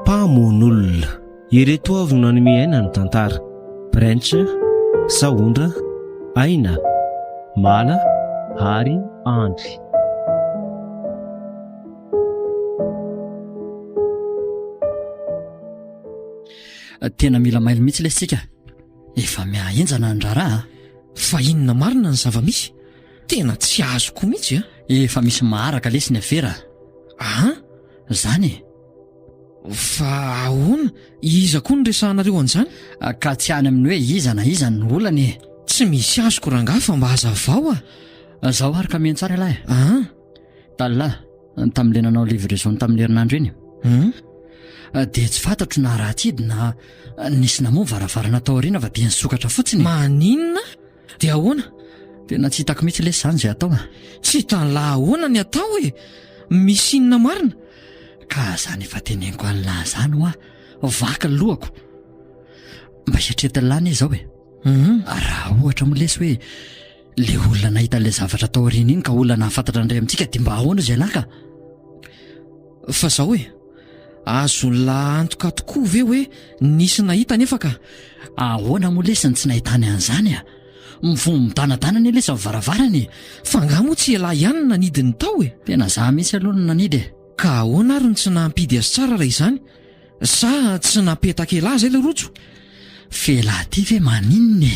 Mpamon'olona ireto avy no miaina ny tantara. Prentra, Saondra, Aina, Mala ary Andry. Tena mila mailo mihitsy lesika. Efa miahenjana ny raharaha. Fa inona marina ny zava-misy? Tena tsy azoko mihitsy a. Efa misy maharaka lesy ny afera. Zany fa ahoana? Iza koa ny resahanareo an'izany? Ka tsy any amin'ny hoe iza na iza ny olany. Tsy misy azoko rangaha fa mba hazavao a. Zaho ary ka mihaino tsara ilahy. Talalahy tamin'ilay nanao livraison tamin'ny herinandro iny. Dia tsy fantatro na raha tidy na nisy namoa varavarana tao aoriana va dia nisokatra fotsiny. Maninona? Dia ahoana? Tena tsy hitako mihitsy lesy izany izay atao. Tsy hitan'lahy ahoana ny atao e? Misy inona marina? Ka zany efa teneniko an'lahy zany hoa vaky ny lohako. Mba hiatretin'ny lahy izao e. Raha ohatra mo lesy hoe le olona nahita le zavatra tao aoriana iny ka olona nahafantatra indray amintsika dia mba ahoana izay lahy ka? Fa zao e, azo lahy antoka tokoa ve hoe nisy nahita nefa ka? Ahoana mo lesy ny tsy nahitany an'izany a? Mivomidanadana lesy amin'ny varavarany. Fa nga moa tsy elahy ihany no nanidiny tao e. Tena za mihitsy aloha no nanidy. Ka ahoana ary ny tsy nampidy azy tsara raha izany? Sa tsy napetaka elahy izay le rojo? Felahy ty ve maninona e?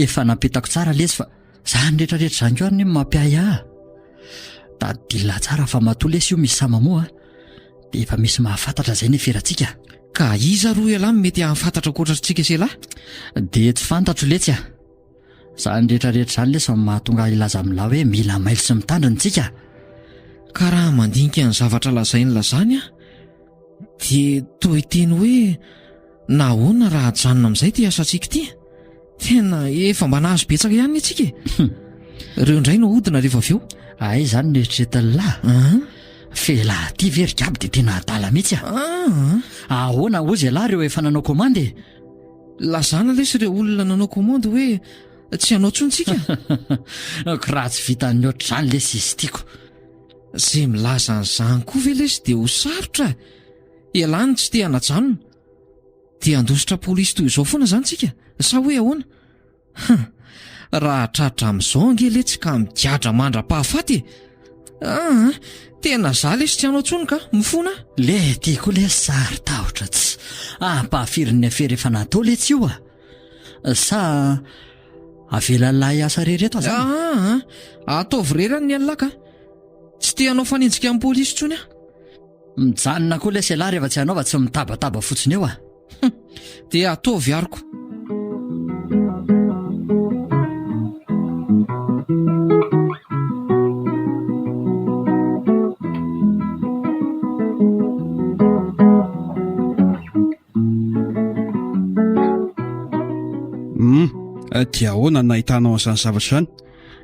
Efa napetako tsara lesy fa zany rehetrarehetra zany koa ary ny mampiay ahy. Tadila tsara fa matoa lesy io misy samamoa dia efa misy mahafantatra izay ny eferatsika. Ka iza roa elahy mety ahafantatra ankoatrantsika sy elahy? Dia tsy fantatro letsy a. Zany rehetrarehetra zany lesy mahatonga ilaza amin'lahy hoe mila mailo sy mitandrina tsika. Ka raha mandinika ny zavatra lazainy lazany a, dia toy teny hoe nahoana raha janona amin'izay ty asantsika ty? Tena efa mba nahazo betsaka ihany itsika e. Reo indray no hodina rehefa avy eo. Ay zany neritretin'ny lahy. Felahy ty very gaby dia tena adala mihitsy a. Ahoana ozy lahy reo efa nanao komandy? Lazana lesy ireo olona nanao komandy hoe tsy hanao tsontsika. Raha tsy vita ny oatra zany lesy izy tiako. Zay milaza an'izany koa ve lesy dia ho sarotra. Ialany tsy te hanajanona. Dia andositra polisy toy izao foana zany tsika? Sa hoe ahoana? Raha tratra amin'izao angely tsy ka migadra mandra-pahafaty. Tena za lesy tsy hanao tsony ka mifona. Le ty koa le sary tahotra tsy ampahafirin'ny afera efa natao letsy io a. Sa avelan'ny lahy asa rehetra eto zany? Ataovy rerany ny alina ka. Tsy te hanao fanenjika amin'ny polisy tsony a. Mijanona koa lesy lahy rehefa tsy hanaova tsy mitabataba fotsiny eo a. Dia ataovy ariko. Dia ahoana nahitanao an'izany zavatra izany?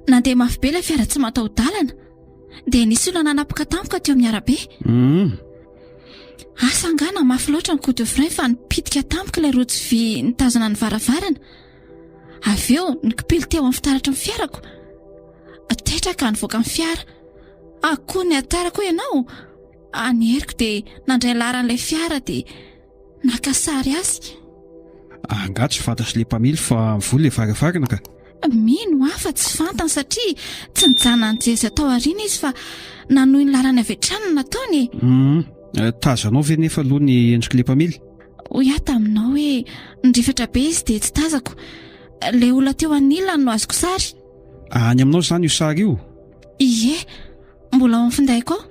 Nandeha mafy be ilay fiara tsy mataho-dalana dia nisy olona nanapoka tampoka teo amin'ny arabe. Asa angana mafy loatra ny coup de frein fa nipitika tampoka ilay rojo vy nitazona ny varavarana. Avy eo nikipily teo amin'ny fitaratra ny fiarako. Tetraka nivoaka ny fiara. Akoho ny atarako ianao. Anyheriko dia nandray laran'ilay fiara dia naka sary azy. Angaha tsy fantatry ilay mpamily fa vola ilay varavarana ka? Mino afa tsy fantany satria tsy nijanona ny jezy atao aoriana izy fa nanohy ny larany avy hatrany nataony. Tazanao ve nefa aloha ny endrik'ilay mpamily? Hoy aho taminao hoe nirifatra be izy dia tsy tazako. Ilay olona teo anilany no azoko sary. Any aminao izany io sary io? Ie, mbola ao amin'ny findaiko ao.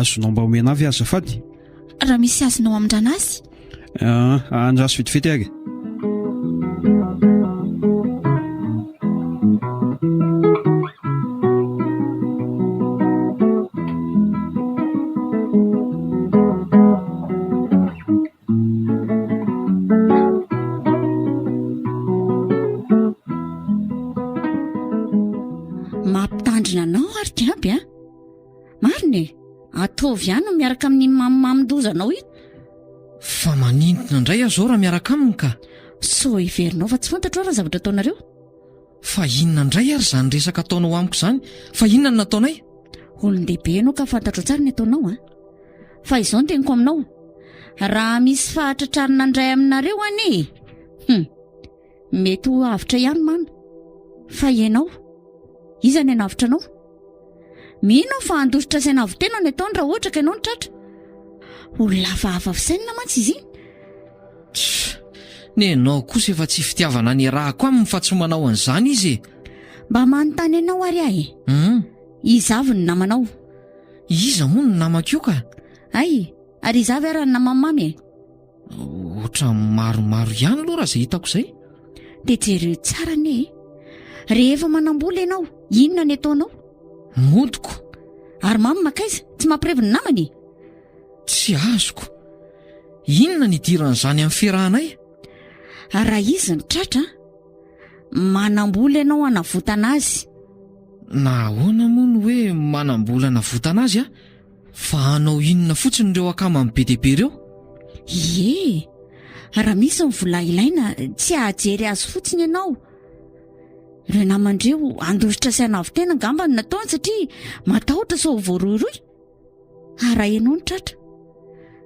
Azonao mba omena avy azafady? Raha misy azonao amin-drana azy. Andraso vetivety ary. Mampitandrina anao ary jiaby a. Marina e, ataovy ihany no miaraka amin'ny mamimamindozanao io. Fa manintona indray azo raha miaraka aminy ka. so iverinao fa tsy fantatro raha zavatra ataonareo. Fa inona indray ary izany resaka ataonao amiko izany? Fa inona no nataonay? Olon-dehibe ianao ka fantatro tsara ny ataonao a. Fa izao no teniko aminao, raha misy fahatratrarina indray aminareo any mety ho avitra ihany mana. Fa ianao, iza ny anavitra anao? Mino fa handositra saina avitena ny ataony raha ohatra ka ianao ny tratra. Olona hafahafa fisainana mantsy izy iny. Ny ianao kosa efa tsy fitiavana ny raha ko aminy fa tsy manao an'izany izy. Mba manontany ianao ary ahy. Izavy ny namanao. Iza moa ny namako io ka? Ay, ary izavy ary ny namamamy. Otra maromaro ihany aloha raha izay hitako izay. Dia jereo tsara ne. Rehefa manam-bola ianao, inona ny ataonao? Modiko. Ary mamy makaiza, tsy mampirevy ny namany. Tsy azoko. Inona ny idiran'izany amin'ny fiarahanay? Raha izy ny tratra, manam-bola ianao hanavotana azy. Na ahoana moa ny hoe manam-bola hanavotana azy a? Fa hanao inona fotsiny ireo akamany be dia be ireo? Ie, raha misy ny vola ilaina, tsy hahajery azy fotsiny ianao. Ireo namandreo andositra sy hanavitena ngamba ny nataony satria matahotra sao voaroiroy. Raha ianao ny tratra,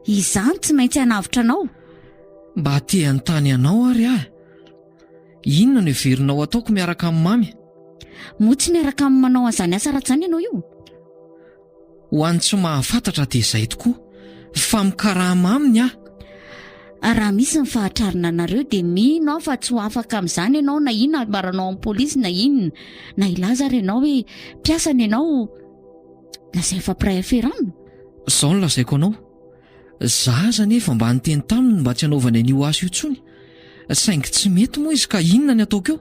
izany tsy maintsy hanavitra anao. Mba te hanontany anao ary aho. Inona no heverinao ataoko miaraka amin'ny mamy? Moa tsy miaraka amin'ny manao an'izany asa ratsy izany ianao io. Ho an'ny tsy mahafantatra dia izay tokoa. Fa mikarama aminy aho. Raha misy ny fahatrarina anareo dia mino aho fa tsy ho afaka amin'izany ianao, na inona ambaranao amin'ny polisy na inona. Na ilaza ary ianao hoe mpiasana ianao, lazay fampiray aferamina. Izao no lazaiko anao. Zaza nefa mba niteny taminy mba tsy hanaovana an'io asa io intsony. Saingy tsy mety moa izy ka inona ny ataoko eo?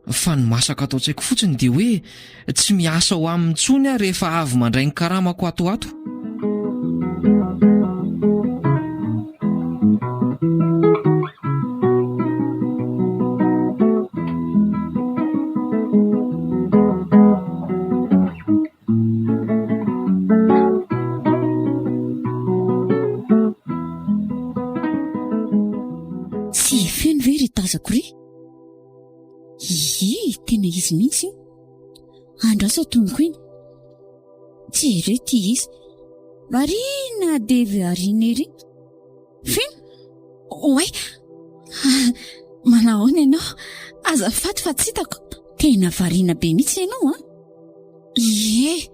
Fa ny masaka atao tsaiko fotsiny dia hoe tsy miasa ho aminy intsony aho rehefa avy mandray ny karamako atoato. Tena izy mihitsy io. Andraso tonoko iny. Jereo ty izy. Marina devy arina ery. Fino? Oay, manahoana ianao? Azafady fa tsy hitako. Tena variana be mihitsy ianao a. Ie,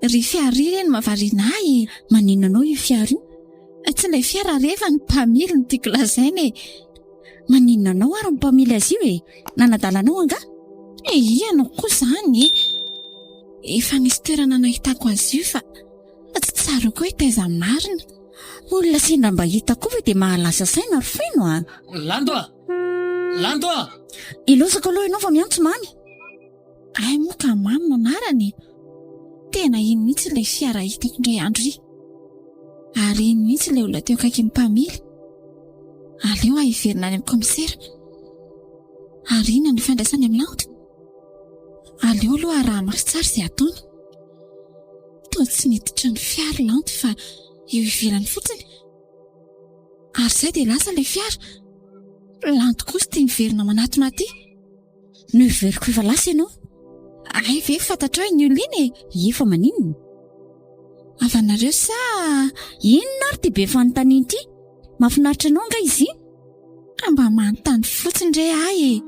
ry fiara iny mahavariana ahy. Maninona anao io fiara io? Tsy ilay fiara rehefa ny mpamily ny tiako lazaina e. Maninona anao ary mpamily azy io e? Nanadalanao anga? Ianao koa izany. Efa nisy toerana nahitako azy io fa tsy tsara koa hitaiza marina. Olona sendra mba hita koa fa dia mahalasa saina ry feno a. Lando a! Lando a! Ilosako aloha ianao fa miantso mamy. Ay moa ka mamy no anarany. Tena iny mihitsy ilay fiara hitako indray andro ry. Ary iny mihitsy ilay olona teo akaiky ny mpamily. Aleo aho hiverina any amin'ny komisera. Ary inona ny fandraisany amin'ny laotra? Aleo aloha araha mafy tsara izay ataony. Toa tsy niditra ny fiara lanto fa eo ivelany fotsiny. Ary izay dia lasa ilay fiara. Lanto kosa tia miverina manatona aty. No iveriko efa lasa ianao. Ay ve fantatrao ny olona iny e? Efa maninona? Avanareo sa inona ary tia be fanontaniana ity? Mahafinaritra anao nga izy? Mba manontany fotsiny indray ahy e.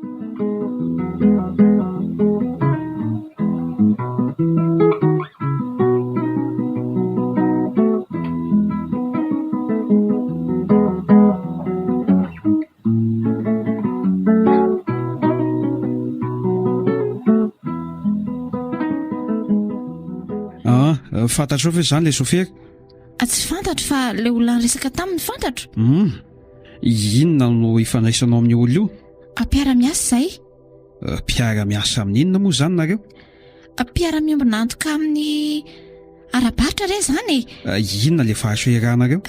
Fantatrao ve izany ilay Sofia? Tsy fantatro fa ilay olona resaka taminy fantatro. Inona no ifandraisanao amin'ny olona io? Mpiara-miasa izay. Mpiara-miasa amin'ny inona moa izany nareo? Mpiara-miombona antoka amin'ny ara-baritra re izany e. Inona ilay fahaso iarahanareo?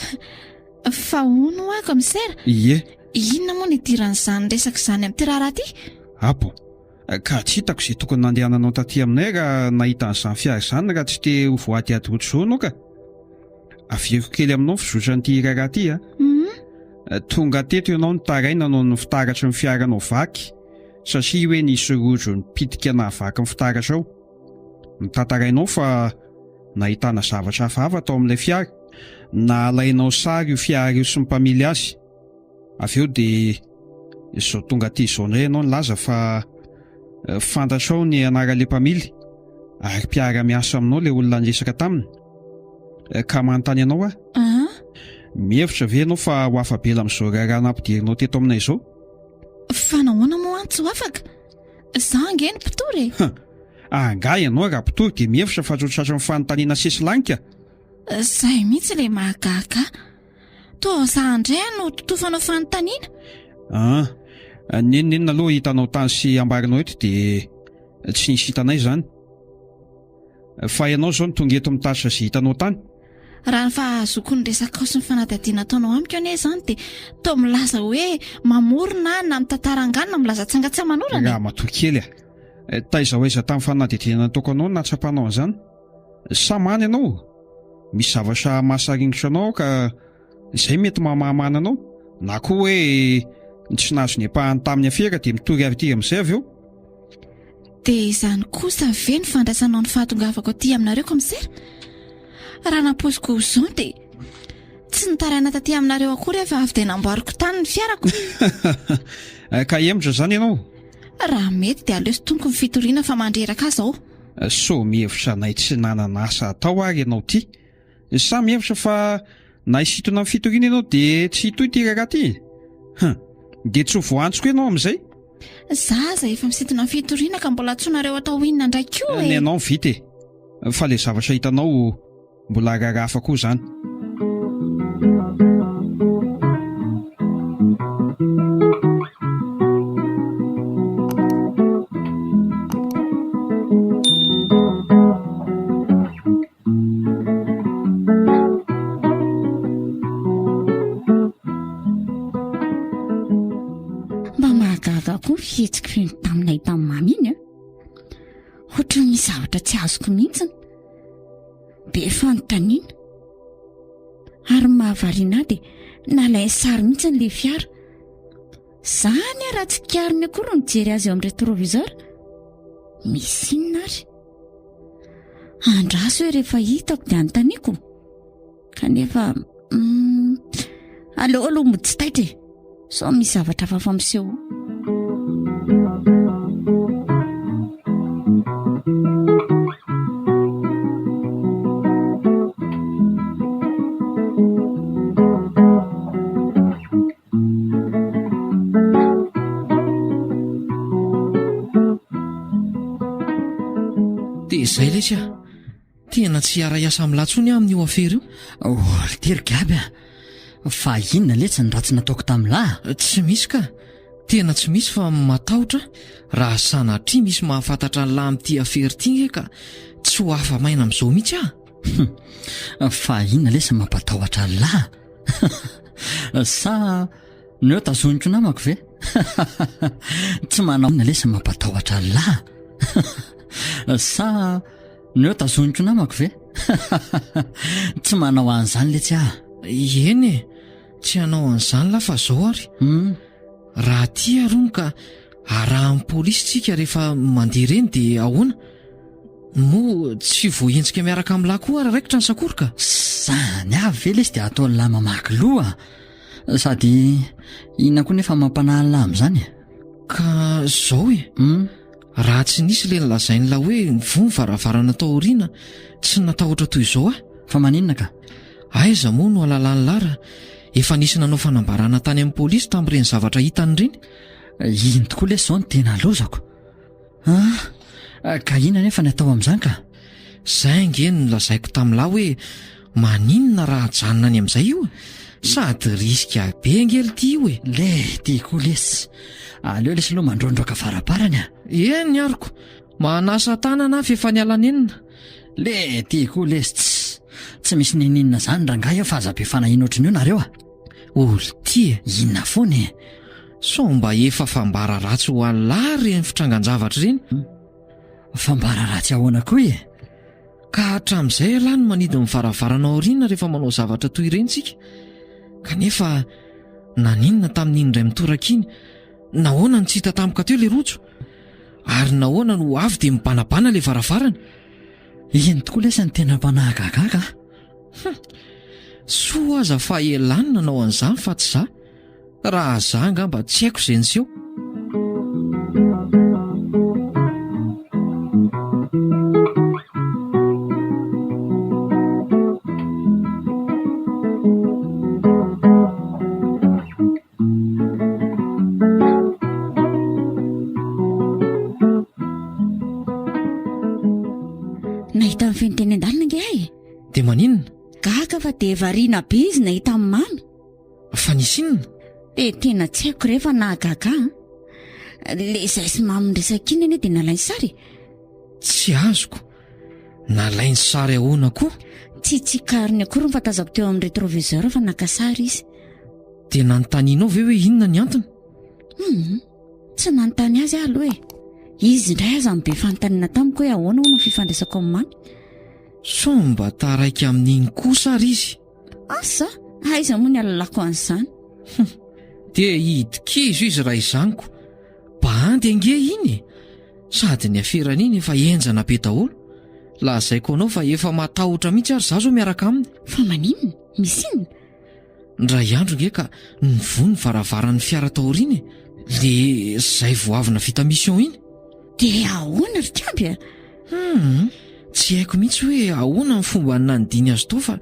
Fa hono ahoa komisera? Ie. Inona moa ny idiran'izany resaka izany amin'ny tirara ity? Apo, ka tsy hitako izay tokony nandehananao taty aminay raha nahita an'izany fiara izany raha tsy te ho voaty atolotrao ianao ka. averiko kely aminao fizotranyity raharaha ty a. Tonga teto ianao nitaraina no ny fitaratra ny fiaranao vaky satria hoe nisy rojo nipitika na vaky ny fitaratra ao. Nitantarainao fa nahitana zavatra hafahafa tao amin'ilay fiara, na alainao sary io fiara io sy ny mpamily azy. Avy eo dia izao tonga aty izao indray ianao nilaza fa fantatrao ny anaran'ilay mpamily ary mpiara-miasa aminao ilay olona niresaka taminy. Ka manontany ianao aho, mihevitra ve ianao fa ho afabela amin'izao raha nampidirinao teto aminay izao? Fa nahoana moa any tsy ho afaka? Izaho ange ny mpitory e. Angaha ianao raha mpitory dia mihevitra fa tsotratra ny fanontaniana sesilanika. Izay mihitsy ilay mahagaga. Toa izaho indray no totofanao fanontaniana. Nenonenona aloha hitanao tany sy ambarinao eto dia tsy nisy hitanay izany. Fa ianao izao no tonga eto mitatitra izay hitanao tany. Raha fa azoko ny resaka sy ny fanadadiana ataonao amiko anie izany dia toa milaza hoe mamorona na mitantara anganina milaza tsangatsy manorana. Raha matoa kely taiza ho aiza tamin'ny fanadadiana nataoko anao natsapanao an'izany. Samany ianao, misy zavatra mahasaringitra anao ka izay mety mahamamana anao, na koa hoe tsy nahazo ny empahany tamin'ny afera dia mitory avy ity amin'izay avy eo. Dia izany kosa ve ny fandraisanao ny fahatongavako aty aminareo komisera? Raha naposiko izao dia tsy nitaraina taty aminareo akory efa avy dia namboariko tany ny fiarako. Ka emotra izany ianao? Raha mety dia aleo sy tomoko ny fitoriana fa mandreraka azy aho. So mihevitra nay tsy nanana asa atao ary ianao ty. Sa mihevitra fa na hisintona amin'ny fitoriana ianao dia tsy hitoy ty raha ty. Dia tsy ho voantsiko ianao amin'izay? Zaza efa misintona amin'ny fitoriana ka mbola tsonareo atao inona indray koa e. Ny ianao mivity fa ilay zavatra hitanao mbola raharaha hafa koa izany. Fihetsika feno taminay tamin'ny mamy iny a. Ohatran'ny misy zavatra tsy azoko mihitsy. Be fanontaniana. Ary mahavariana dia nalainy sary mihitsy n'ilay fiara. Izany raha tsy kiariny akory no mijery azy eo amin'ny rétroviseur. Misy inona ary? Andraso hoe rehefa hitako dia anontaniako. Kanefa aleo aloha mody tsy taitra e. Sao misy zavatra hafa miseho. Izay lesy a, tena tsy hiara-iasa amin'ny latsony amin'io afera io. Tery gaby fa inona letsy ny ratsy nataoko tamin'lahy? Tsy misy ka, tena tsy misy fa matahotra raha sanatria misy mahafantatra ny lahy amin'ity afera ity nge ka tsy ho hafa maina amin'izao mihitsy Fa inona lesy mampatahotra ny lahy? Sa neo tazoniko namako ve? Tsy manao inona lesy mampatahotra ny lahy? Sa neo tazoniko namako ve? Tsy manao an'izany letsy Eny tsy hanao an'izany la fa zao ary. Raha ty arono ka arahan'ny polisy tsika rehefa mandeha reny dia ahoana? Mo tsy voaenjika miaraka amin'ny lahy koa ary raikitra ny sakorika. Zany avy ve lesy dia ataon'ny lahy mamaky loha? Sady inona koa nefa mampanahy ny lahy amin'izany? Ka zao raha tsy nisy le nilazainy la hoe mivoha ny varavarana tao aoriana tsy natahotra toy izao Fa maninona ka? Aiza moa no alalan'ny lara efa nisy nanao fanambarana tany amin'ny polisy tamin'ireny zavatra hitany reny. Iny tokoa lesy izao no tena lozako. Ka inona nefa ny atao amin'izany ka? Zay nge nolazaiko tamin'lahy hoe maninona raha janona any amin'izay io? Sady riska be ngely ty io Le tiako lesy. Aleo lesy aloha mandrondroka faraparany Eny ariko, manasa tanana efa nialanenina. Le tiako lesy tsy misy ninina zany rangahy eo fa aza-be fanahiana ohatriny io nareo Olo ty inona foana so mba efa fambara ratsy ho an'ny lahy reny fitrangan-javatra reny. Fambara ratsy ahoana koa ka hatramin'izay alay no manidy ny varavarana aoriana rehefa manao zavatra toy ireny tsika. Kanefa naninona tamin'iny indray mitoraka iny, nahoana no tsy hita tampoka teo ilay rojo, ary nahoana no avy dia mibanabana ilay varavarana. Iny tokoa lesa ny tena mpanahagagaga. Soa aza fa elany nanao an'izany fa tsy za. Raha za angamba tsy haiko izay niseho. Nahita amin'ny feniteny an-dalana nge ahy. Dia maninona? Gaga fa dia variana be izy nahita amin'ny mamy. Fa nisy inona? Dia tena tsy haiko rehefa nahagaga. Le izay sy mamy nresaka iny anie dia nalainy sary. Tsy azoko. Nalainy sary ahoana koa? Tsy tsikariny akory ny fatazako teo amin'ny rétroviseur fa naka sary izy. Dia nanontanianao ve hoe inona ny antony? Tsy nanontany azy aho aloha e. Izy indray aza be fanontaniana tamiko hoe ahoana hono ny fifandraisako amin'ny mamy. So mba taraiky amin'iny kosa ary izy. Asa, aiza moa ny alalako an'izany. Dia hidik'izo izy raha izaniko. Bandy ange iny. Sady ny aferany iny efa enjana be daholo. Lazaiko anao fa efa matahotra mihitsy ary zazo miaraka aminy. Fa maninona? Misy inona? Ndray andro nge ka nivony varavaran'ny fiara taoriana le zay voavina vita mission iny. Dia ahoana ry kiaby a? Tsy haiko mihitsy hoe ahoana ny fomba nanodiny azy to fa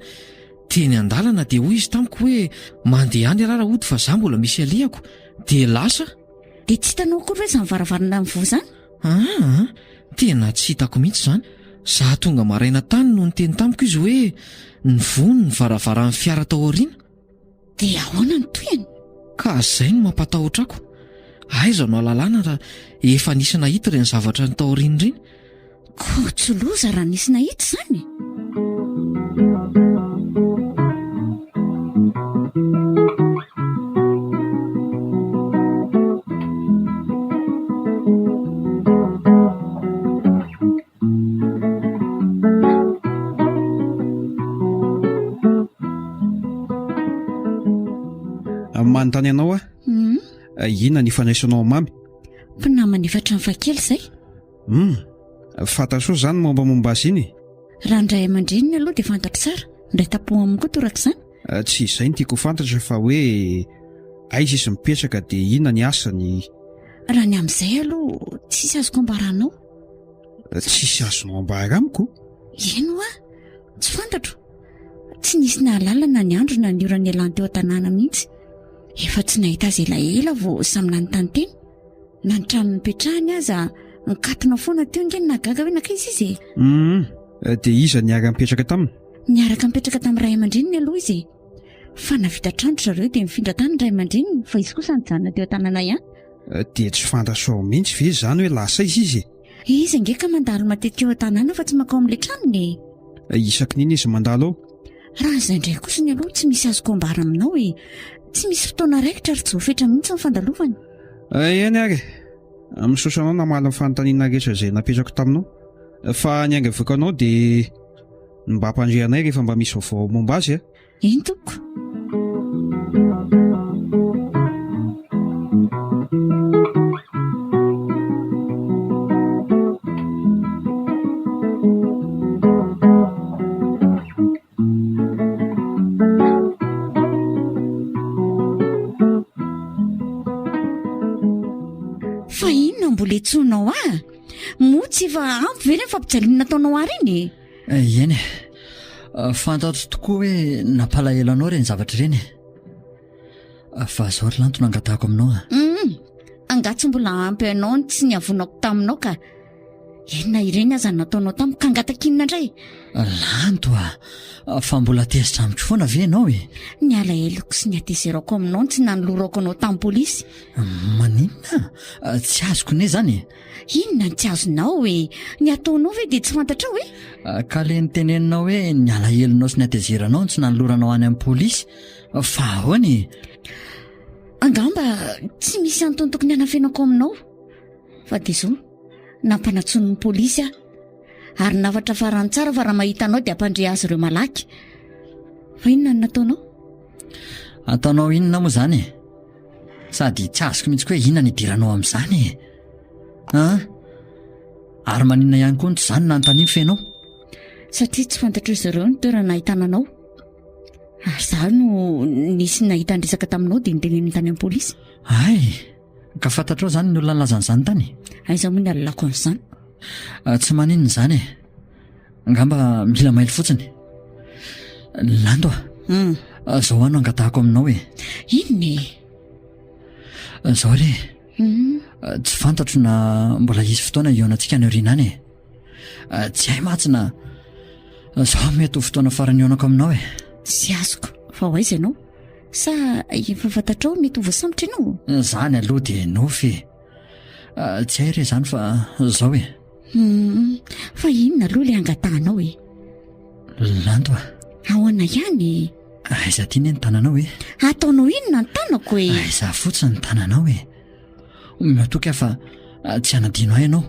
teny an-dalana dia hoy izy tamiko hoe mandeha any raha hody fa za mbola misy alehako dia lasa. Dia tsy hitanao akory hoe izany varavarana mivoha izany? Tena tsy hitako mihitsy izany. Za tonga maraina tany no niteny tamiko izy hoe nivony ny varavaran'ny fiara taoriana. Dia ahoana ny toyany? Ka izay no mampatahotra ako. Aiza no alalàna raha efa nisy nahita ireny zavatra ny taoriana ireny. Koa tsy loza raha nisy nahita izany. Manontany ianao inona ny ifandraisanao mamy? Mpinamana efatra ny fakely izay. Fantatrao izany mombamomba azy iny? Raha ndray aman-dreniny aloha dia fantatra tsara. Ndray tapoha aminy koa toraka izany. Tsy izay no tiako fantatra fa hoe aiza izy mipetraka dia inona ny asany. Raha ny amin'izay aloha tsisy azoko ambaranao. Tsisy azonao ambara amiko? Eno tsy fantatro. Tsy nisy nahalalana ny andro na ny ora ny alany teo an-tanàna mihitsy. Efa tsy nahita azy elaela vao samy nanontany teny. Na ny trano nipetrahany aza nikatina foana teo nge nagaga hoe nakaiza izy. Dia iza niaraka mipetraka taminy? Niaraka mipetraka tamin'ny ray aman-dreniny aloha izy. Fa navita trano zareo dia mifindra tany ny ray aman-dreniny fa izy kosa nijanona teo an-tanàna ihany. Dia tsy fantatrao mihitsy ve izany hoe lasa izy? Izy nge ka mandalo matetika eo an-tanàna fa tsy makao amin'ilay tranony. Isaky nini izy mandalo ao? Raha izay indray kosa ny aloha tsy misy azoko ambara aminao hoe tsy misy fotoana raikitra ary tsy voafetra mihitsy ny fandalovany. Eny ary misosanao namaly ny fanontaniana rehetra izay napetrako taminao. Fa ny angavokanao dia mba hampandrianay rehefa mba misy vaovao momba azy. Eny tompoko. Fa inona mbola etsonao motsy fa ampy ve ny fampijaliana nataonao ary iny? Eny fantatro tokoa hoe nampalahelanao ireny zavatra ireny. Fa zao ry lanto nangatahako aminao angatsy mbola ampy anao ny tsy niavonako taminao ka enona ireny aza nataonao tamiko ka angatakinina indray. Lanto fa mbola tezitra amiko foana ve ianao Ny alaheloko sy ny atezerako aminao tsy nanolorako anao tamin'ny polisy. Maninona? Tsy azoko ne zany. Inona ny tsy azonao hoe ny ataonao ve dia tsy fantatra hoe? Ka le niteneninao hoe ny alahelinao sy ny atezeranao tsy nanoloranao any amin'ny polisy. Fa ahoany? Angamba tsy misy antony tokony hanafenako aminao. Fa dia izao nampanatsonin'ny polisy Ary navatra farany tsara fa raha mahita anao dia ampandre azy ireo malaky. Fa inona no nataonao? Ataonao inona moa zany? Sady tsy azoko mihitsy koa hoe inona ny idiranao amin'izany ary maninona ihany koa nto izany nanontany fenao? Satria tsy fantatro izy ireo ny toerana ahitana anao. Ary izaho no nisy nahita andresaka taminao dia niteneniny tany amin'ny polisy. Ay, ka fantatrao zany ny olona nilazan'izany tany? Aiza moa ny alalako an'izany? Tsy maninona izany e. Angamba mila maily fotsiny. Lando zao ano angatahako aminao e. Inona e? Zao re tsy fantatro na mbola hisy fotoana ionantsika any aoriana any e. Tsy hay matsy na zao mety ho fotoana farany ionako aminao e. Tsy azoko. Fa ho aiza ianao? Sa efa fantatrao mety ho voasambotra ianao? Zany aloha dia nofy. Tsy hay re zany fa zao e. Fa inona aloha ilay angatahanao e? Lando Ahoana ihany? Aiza ty ny tananao e? Ataonao inona ny tanako e? Aiza fotsiny ny tananao e. Matoka fa tsy hanadino ahy ianao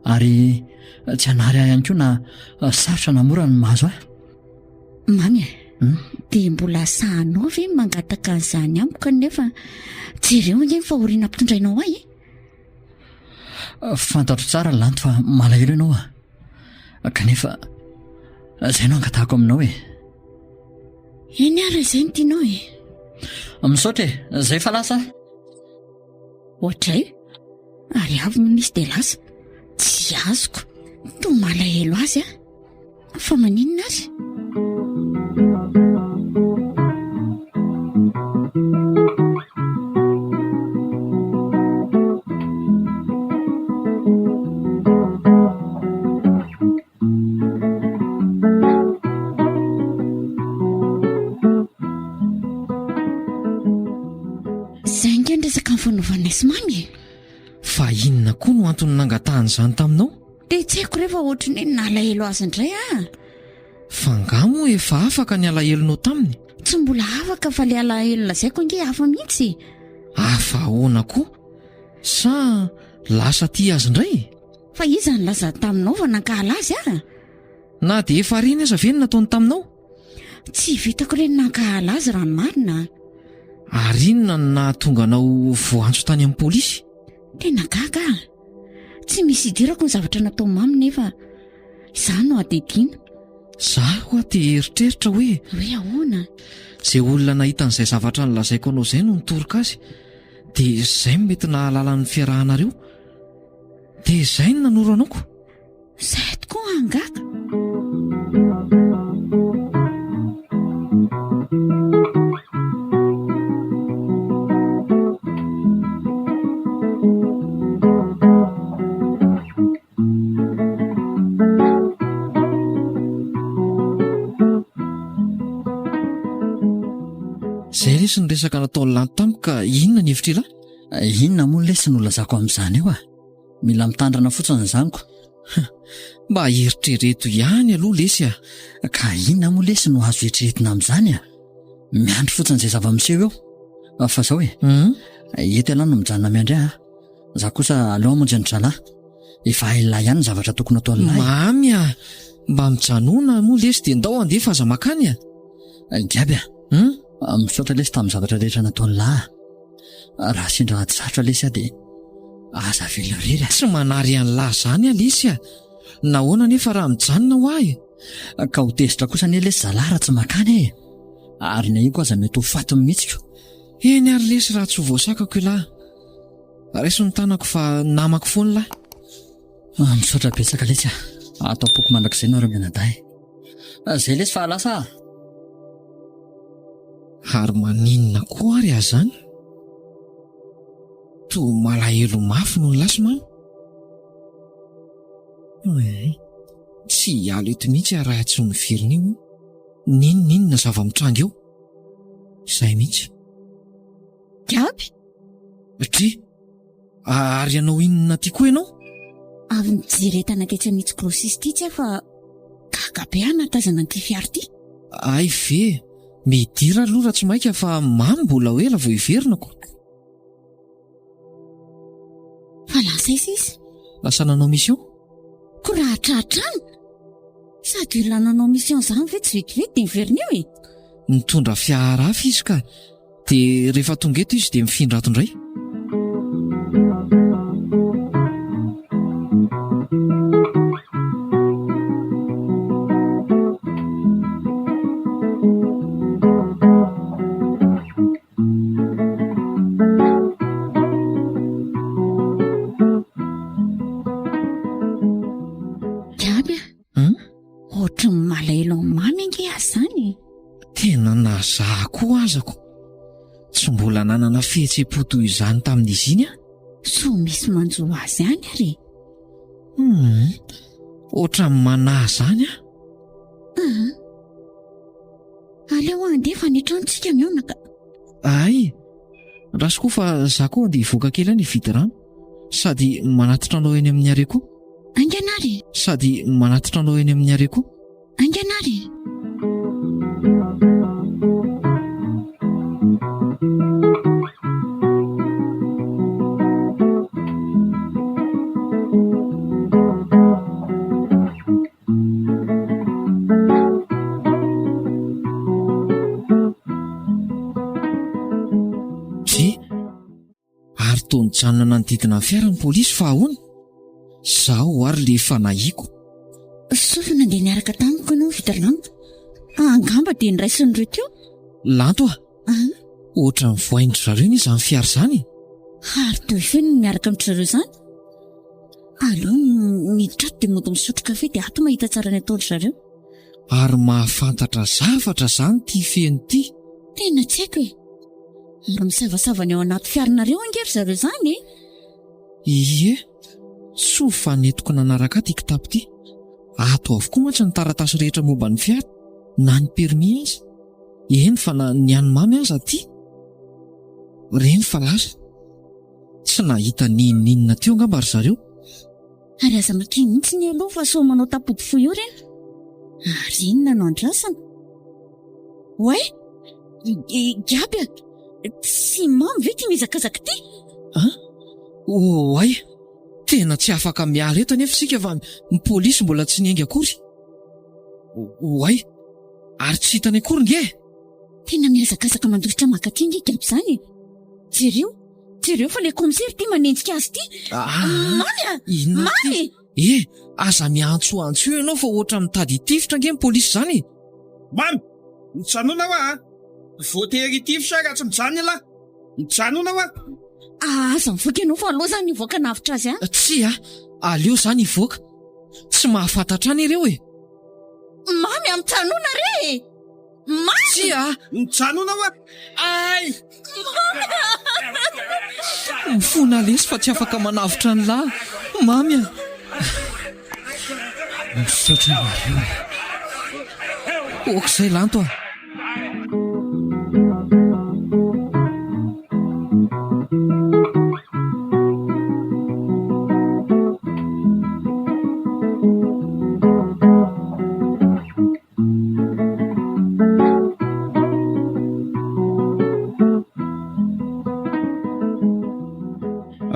ary tsy hanary ahy ihany koa na sarotra namora ny mahazo ahy. Mamy dia mbola sahanao ve mangataka an'izany amiko kanefa jereo nge ny fahoriana ampitondrainao ahy e? Fantatro tsara Lanto fa malahelo ianao kanefa izay no angatahako aminao e. Eny ary izay no tianao e? Misaotra e, izay fa lasa. Ohatray? Ary avy no nisy dia lasa. Tsy azoko. Toa malahelo azy fa maninona azy? Izay nge ny resaka fanaovana sy mamy e. Fa inona koa no antony nangatahany izany taminao? Dia tsy haiko rehefa ohatry ny nalahelo azy indray Fa ngamo efa afaka ny alahelonao taminy? Tsy mbola afaka fa ilay alahelo lazaiko nge hafa mihitsy. Hafa ahoana koa? Sa lasa tia azy indray? Fa iza ny laza taminao fa nankahala azy Na dia efa reny aza ve ny nataony taminao? Tsy vitako ireny nankahala azy raha ny marina. Ary inona no nahatonga anao voantso tany amin'ny polisy? Tena gaga. Tsy misy idirako ny zavatra natao mamy nefa izaho no adidina. Zaho dia eritreritra hoe Ahoana? izay olona nahita an'izay zavatra nolazaiko anao izay no nitoroka azy, dia izay mety nahalala ny fiarahanareo, dia izay no nanoro anaoko. Izay tokoa angaga. Izay lesy ny resaka nataony Lanto tamiko ka inona ny hevitra ilahy? Inona moa lesy no lazako amin'izany eo mila mitandrana fotsiny izaniko. Mba eritrereto ihany aloha lesy Ka inona moa lesy no azo eritreretina amin'izany miandry fotsiny izay zava-miseho eo. Fa zao eto ialahy no mijanona miandry za kosa aleo amonjy ny zalahy. Efa haila ihany ny zavatra tokony atao lahy. Mamy mba mijanona moa lesy dia ndao andefa aza makany Giaby misaotra lesy tamin'ny zavatra rehetra nataony lahy. Raha sendra aty sarotra lesy dia aza velo irery Tsy manary an'lahy zany lesy nahoana nefa raha mijanona ho ahy? Ka ho tezitra kosa ny lesy zalahy raha tsy makany ary na io koa aza mety ho fatiny mihitsiko. Eny ary lesy raha tsy ho voasakako ilahy. Raiso ny tanako fa namako foana lahy. Misaotra betsaka lesy ataopoko mandrakizay nareo mianadahy. Izay lesy fa lasa Ary maninona koa ary azany? Toa malahelo mafy no ny lasy mamy. Tsy hialo eto mihitsy raha tsy ho niverina io. Ninona zava-mitranga eo? Izay mihitsy. Gaby? Tri? Ary ianao inona ty koa ianao? Avy nijeretana tetsy an'ity grossiste ity fa gaga be natazana an'ity fiara ity. Ay ve, midira aloha raha tsy maika fa mamy mbola ho ela vao iverinako. Fa lasa izy? Lasa nanao mission? korahatratrano sady ilananao mission zany ve tsy vetivety niverina eo nitondra fiara hafa izy ka dia rehefa tonga eto izy dia mifindra ato indray. Tena nazaha koa azako, tsy mbola nanana fihetseham-po toy izany tamin'izy iny a? So misy manjoa azy any ary. Ohatran'ny manahy zany a? Aleo andefa ny tranontsika miona ka. Ay, rasy koa fa za koa andeha hivoaka kely any hividy rano, sady manatitra anao eny amin'ny are koa. Anganary. Sady manatitra anao eny amin'ny are koa. Anganary. Ary toa nijanona nanodidina ny fiara ny polisy fa ahoana? Zaho ary le fanahiako. Sofina andeha niaraka tamiko ianao vita rano. Angamba dia niraisin'ireo teo. Lanto ohatra ny voaindry zareo ny izany fiara izany. Ary toy fe no miaraka amin'ny zareo izany. Aleo miditra ato dia mody misotro kafe dia ato mahita tsara ny ataon'ny zareo. Ary mahafantatra zavatra izany ity feno ity. Tena tsy haiko e. Ary misavasava ny ao anaty fiaranareo angery zareo izany e. Ie, so fa netiko nanaraka ty kitapo ity. Ato avokoa mantsy ny taratasy rehetra momba ny fiara, na ny permis aza. Eny fa na ny hanomamy aza aty. Reny fa laza. Tsy nahita ninona teo angamba ry zareo. Ary aza makiny mihitsy ny aloha fa so manao tapody fo io reny. Ary inona no andrasana? Oe, Gaby tsy mamy ve ty mizakazaka ty? Oay, tena tsy afaka miala eto anefa sika fa ny polisy mbola tsy niainga akory. Oay, ary tsy hitany akory nge. Tena mihazakazaka mandositra makaty nge Gaby zany. Jereo fa le komisery ty manenjika azy ty. Mamy! Aza miantsoantso io ianao fa ohatra mitady tifitra nge ny polisy zany. Mamy, mitsanona hoa voatery tifitra raha tsy mijanona lahy. Mitsanona hoa. Aza mivoaka ianao fa aloha zany nivoaka navitra azy a. Tsy aleo zany ivoaka. Tsy mahafantatra any ireo e. Mamy amitsanona re. Mamy! Tsy mitsanona hoa. Ay! Mifona lesy fa tsy afaka manavitra ny lahy. Mamy misaotra nareo. Okizay lanto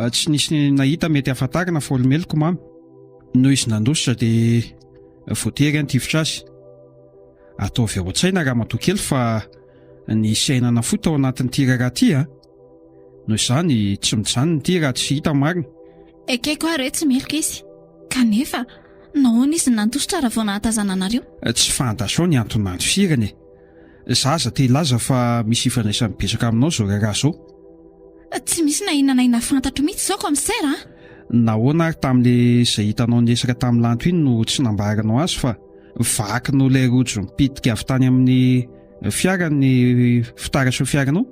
Tsy nisy nahita mety ahafantarana fa olomeloko mamy. Noho izy nandositra dia voatery an-tifitra azy. Ataovy ao an-tsaina raha matoa kely fa ny sainana foto ao anatin'ity raha ity noho izany tsy mijanona ity raha tsy hita marina. Ekeko ary tsy melika izy. Kanefa nahoana izy nandositra raha vao nahatazana anareo? Tsy fantasao ny anton'andro firany. Zaza te hilaza fa misy ifandraisany betsaka aminao zao raha zao. Tsy misy na inona na inona fantatro mihitsy zao komisera. Nahoana ary tamin'ilay izay hitanao niresaka tamin'ny lanto iny no tsy nambaranao azy fa vaky no ilay rojo mipitika avy tany amin'ny fiarany fitaratra ny fiaranao?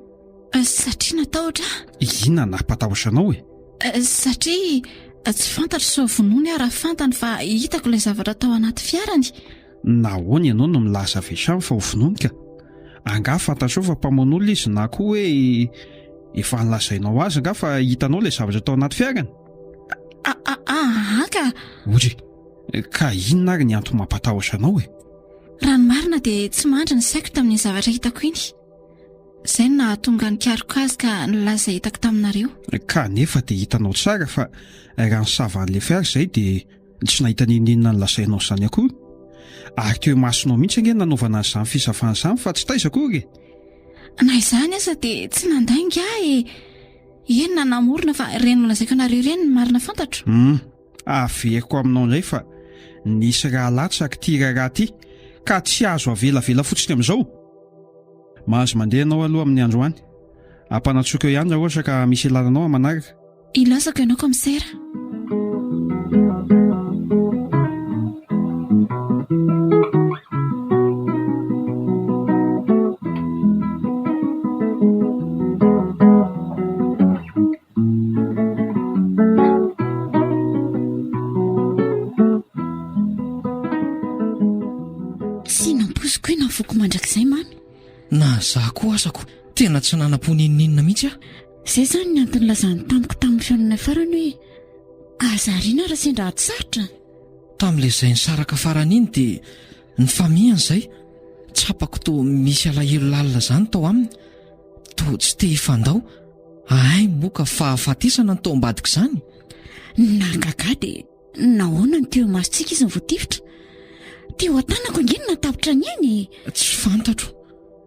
Satria natahotra. Inona nampatahotra e? Satria tsy fantatro sao vonoiny ary fantany fa hitako ilay zavatra tao anaty fiarany. Nahoana ianao no milaza avy fa ho vonoiny ka? Angaha fantatrao fa mpamoan'olona izy na koa hoe efa nilazainao azy nga fa hitanao ilay zavatra tao anaty fiarany? Ka Ory, ka inona ary ny antony mampatahotra anao e? Raha ny marina dia tsy mandry ny saiko tamin'ny zavatra hitako iny. Izay no nahatonga ny karoko azy ka nilaza hitako taminareo. Kanefa dia hitanao tsara fa raha ny savan'ilay fiara izay dia tsy nahita ninina ny lasainao izany akory ary teo masonao mihitsy ange nanaovana izany fisafana izany fa tsy taizakory na izany asa dia tsy nandainga enona namorona fa reny lazaiko anareo ireny ny marina fantatro. Averiko aminao indray fa nisy raha latsaky ity raha ity ka tsy azo avelavela fotsiny amin'izao. Mahazo mandeha ianao aloha amin'ny andro any. Ampanatsoka eo ihany raha ohatra ka misy lalanao amanaraka. Ilazako ianao komisera. Mandrakizay mamy na za koa asako tena tsy nanam-poninina mihitsy izay zany ny antony lazany tamiko tamin'ny fiainana farany hoe azariana raha sendra aty sarotra. Tamin'ilay izay nisaraka farany iny dia ny famihany izay tsapako to misy alahelo lalina zany tao aminy to tsy te hifandao moka fahafatesana ny tao ambadika izany. Nagaga dia nahoana ny teo masontsika izy ny voatifitra teo an-tanako angenina tapitra ny eny. Tsy fantatro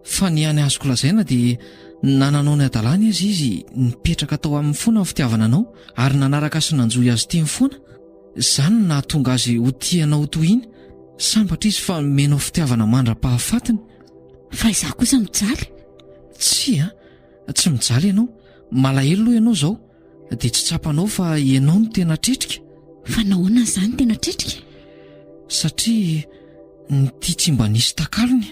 fa ny any azoko lazaina dia nananao ny adalany azy izy nipetraka tao amin'ny fona ny fitiavana anao ary nanaraka sy nanjoy azy tia mifona izany nahatonga azy ho tianao toy iny sambatra izy fa menao fitiavana mandra-pahafatiny. Fa izaho kosa mijaly. Tsy mijaly ianao malahelo aloha ianao izao dia tsy tsapanao fa ianao no tena tretrika. Fa nahoana izany tena tretrika? Satria ny tsy mba nisy takalony.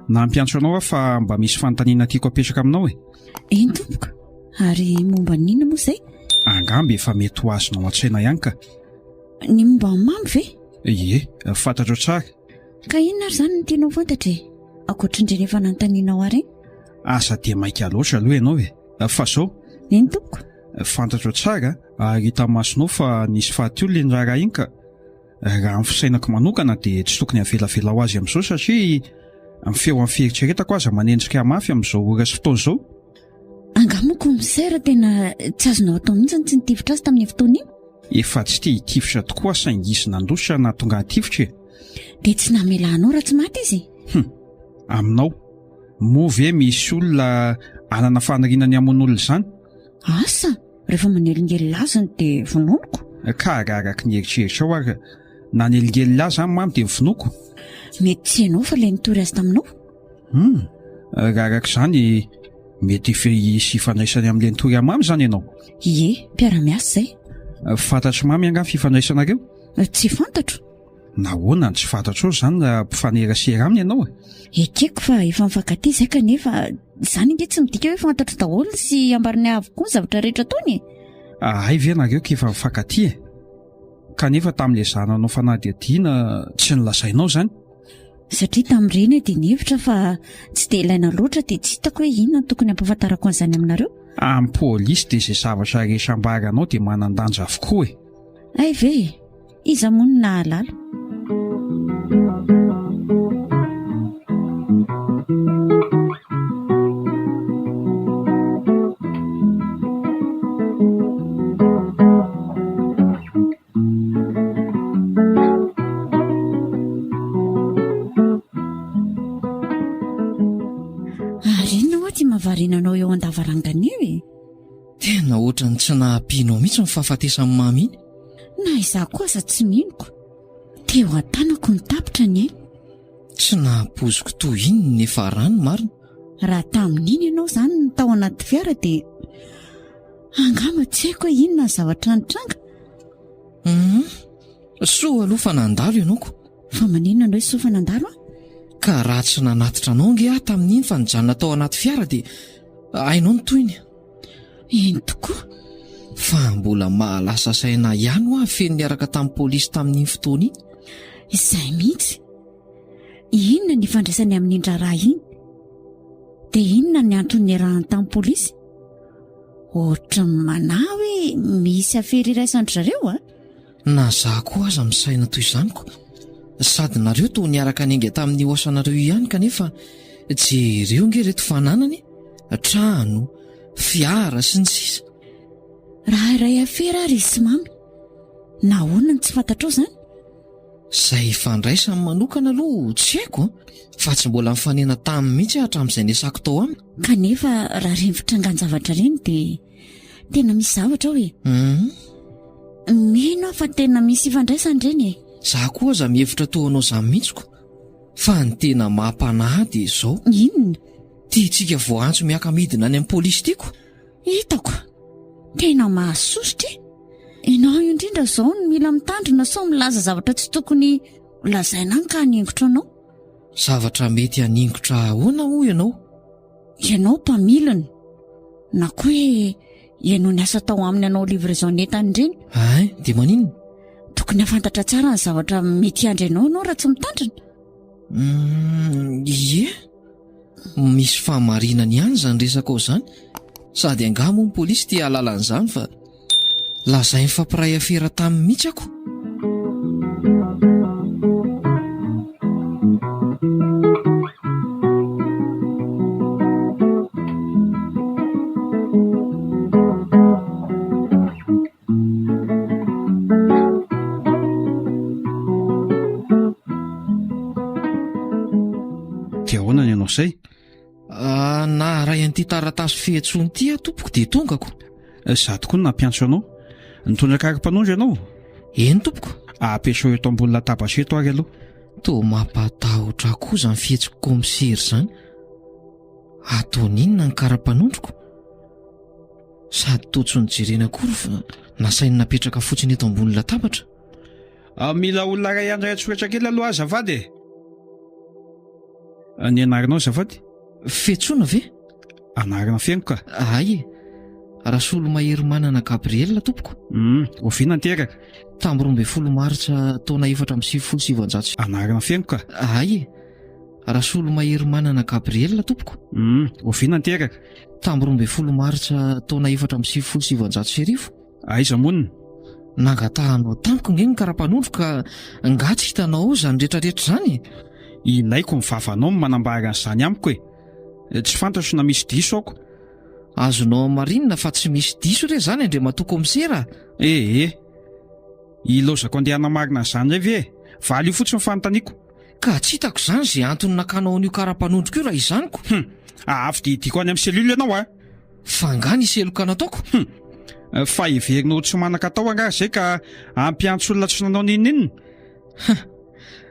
Nampiantso anao fa mba misy fanontaniana tiako apetraka aminao Eny tompoka. Ary momba nina moa izay? Angamby efa mety ho azonao an-tsaina ihany ka. Ny momba mamy ve? Ie, fantatro tsara. Ka inona ary izany no tianao fantatra ankoatr'indreny efa nanontanianao ary? Asa dia maika loatra aloha ianao fa zao. Eny tompoka. Fantatro tsara ary hita masonao fa nisy fahatiolona ny raharaha iny ka raha amin'ny fisainako manokana dia tsy tokony avelavela ho azy amin'izao satria amin'ny feo amin'ny fieritreretako aza manendrika mafy amin'izao ora sy fotoana izao. Angamako misera tena tsy azonao atao mihitsy tsy nitifitra azy tamin'ny fotoana iny. Efa tsy tia hitifitra tokoa saingy izy nandositra na tonga hitifitra. Dia tsy namelanao raha tsy maty izy. Aminao moa ve misy olona anana fanarinany amon'olona izany? Asa rehefa manelingely lazany dia vononoko. Ka araka ny eritreritra ao ary nanelingely laza any mamy dia vonoko. Mety tsy ianao fa ilay nitory azy taminao. Raha araka izany mety sy fifandraisany amin'ilay nitory mamy izany ianao? Ie, mpiara-miasa izay. Fantatro mamy anga ny fifandraisanareo? Tsy fantatro. Nahoana tsy fantatro izany raha mpifanerasera aminy ianao? Ekeko fa efa mifankatia izay kanefa izany inge tsy midika hoe fantatro daholo sy ambariny avokoa ny zavatra rehetra ataony. Ay ve nareo ka efa mifankatia? Kanefa tamin'ilay zananao fanadihadiana tsy nilazainao izany? Satria tamin'ireny dia nihevitra fa tsy dia ilaina loatra dia tsy hitako hoe inona no tokony hampafantarako an'izany aminareo. Amin'ny pôlisy dia izay zavatra rehetra ambaranao dia manan-danja avokoa Ay ve, iza moa no nahalala? Mahavarinanao eo an-davarangana eo Tena ohatrany tsy nahampianao mihitsy ny fahafatesany mamy iny. Na izaho koa aza tsy minoko. Teo an-tanako ny tapitra ny Tsy nahampoziko toy iny nefa rano marina. Raha tamin'iny ianao izany ny tao anaty fiara dia angamba tsy haiko hoe inona ny zavatra nitranga. Soa aloha fa nandalo ianao ko. Fa maninona anao soa fa nandalo Ka raha tsy nanatitra anao nge tamin'iny fa nijanona tao anaty fiara dia ainao ny toyny. Eny tokoa. Fa mbola mahalasa saina ihany ho feno niaraka tamin'ny pôlisy tamin'iny fotoana iny. Izay mihitsy. Inona ny fandraisany amin'ny raharaha iny? Dia inona ny antony niarahany tamin'ny pôlisy? ohatra mana hoe misy afery iraisandry zareo a? Na zaho koa aza misaina toy izanyko, sady nareo toa niaraka ninga tamin'ny oasanareo ihany kanefa jereo nge reto fananany, trano, fiara sy ny sisa. Raha iray afery ary izy mamy, nahoana ny tsy fantatrao izany? Izay fandraisany manokana aloha tsy haiko, fa tsy mbola mifanena tamin'ny mihitsy hatramin'izay niasako tao aminy. Kanefa raha rivotra angan-javatra ireny dia tena misy zavatra hoe mino fa tena misy ifandraisany ireny e. Zaho koa aza mihevitra toanao izany mihitsiko, fa ny tena mampanahy dia izao. Inona? Tiantsika voantso miaka midina any amin'ny pôlisy tiako. Hitako, tena mahasositra. Ianao indrindra izao no mila mitandrina sao milaza zavatra tsy tokony lazaina any ka haningotra anao. Zavatra mety haningotra ahoana hoy ianao? Ianao mpamiliny, na koa hoe ianao niasa tao aminy anao livraison entany ireny. Ay, dia maninona? Tokony hafantatra tsara ny zavatra mety handry anao raha tsy mitandrina. Ie, misy fahamarinany ihany izany resaka ao izany, sady angamo ny pôlisy tia halalan'izany fa lazay ny fampiray afera tamin'ny mihitsy ako. Dia ahoana ny ianao izay? Na ray an'ity taratasy fihetsoany ity tompoko dia tongako. Izaho tokoa no nampiantso anao. Nitondra karapanondro ianao? Eny tompoko. Ampiaso eto ambony latabatra eto ary aloha. Toa mampatahotra koza ny fihetsiko komisery izany. Ataon'inona ny karapanondroko? Sady toa tsy nijerena akory fa nasainy napetraka fotsiny eto ambony latabatra. Mila olona ray andray antsoratra kely aloha azafady e. Ny anaranao azafady? Fihetsoana ve? Anarana fiaingo ka. Ay, Rasolomahery manana Gabriel tompoko. Oviana teraka. Tamby 12 Martsa taona 457. Anarana fiaingo ka. Ay, Rasolomahery manana Gabriel tompoko. Oviana teraka. Tamby 12 Martsa taona 457. Aiza monina? Nangatahanao tamiko nge ny karapanondro ka ngatsy hitanao izany rehetrarehetra izany. Ilaiko mivavanao manambara an'izany amiko e. Tsy fantatro na misy diso aoko. Azonao marinina fa tsy misy diso re zany andre matoko komisera. Ilozako andehana marina an'izany ray ve? Valy io fotsiny fanontaniako. Ka tsy hitako izany izay antony nakanao an'io karapanondroko io raha izaniko. Avy didiko any amin'ny selula ianao a. Fa nga ny seloka nataoko. Fa heverinao tsy manan-katao angaha izay ka ampiantso olona tsy nanao ninninona.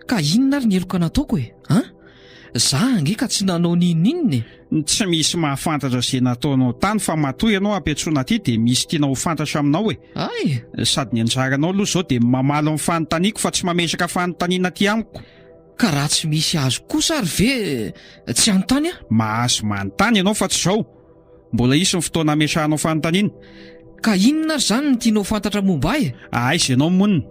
Ka inona ary ny heloka nataoko e? Zaho ange ka tsy nanao ninninona e. Tsy misy mahafantatra izay nataonao tany fa matoy ianao ampiantsoana aty dia misy tiana ho fantatra aminao e. Ay, sady ny anjaranao aloha izao dia mamalo amin'ny fanontaniako fa tsy mamesaka fanontaniana aty amiko. Ka raha tsy misy azo kosa ary ve tsy anontany a? Mahazo manontany ianao fa tsy izao. Mbola isy ny fotoana amesahanao fanontaniana. Ka inona ary izany no tianao fantatra momba ahy? Aiza ianao monina?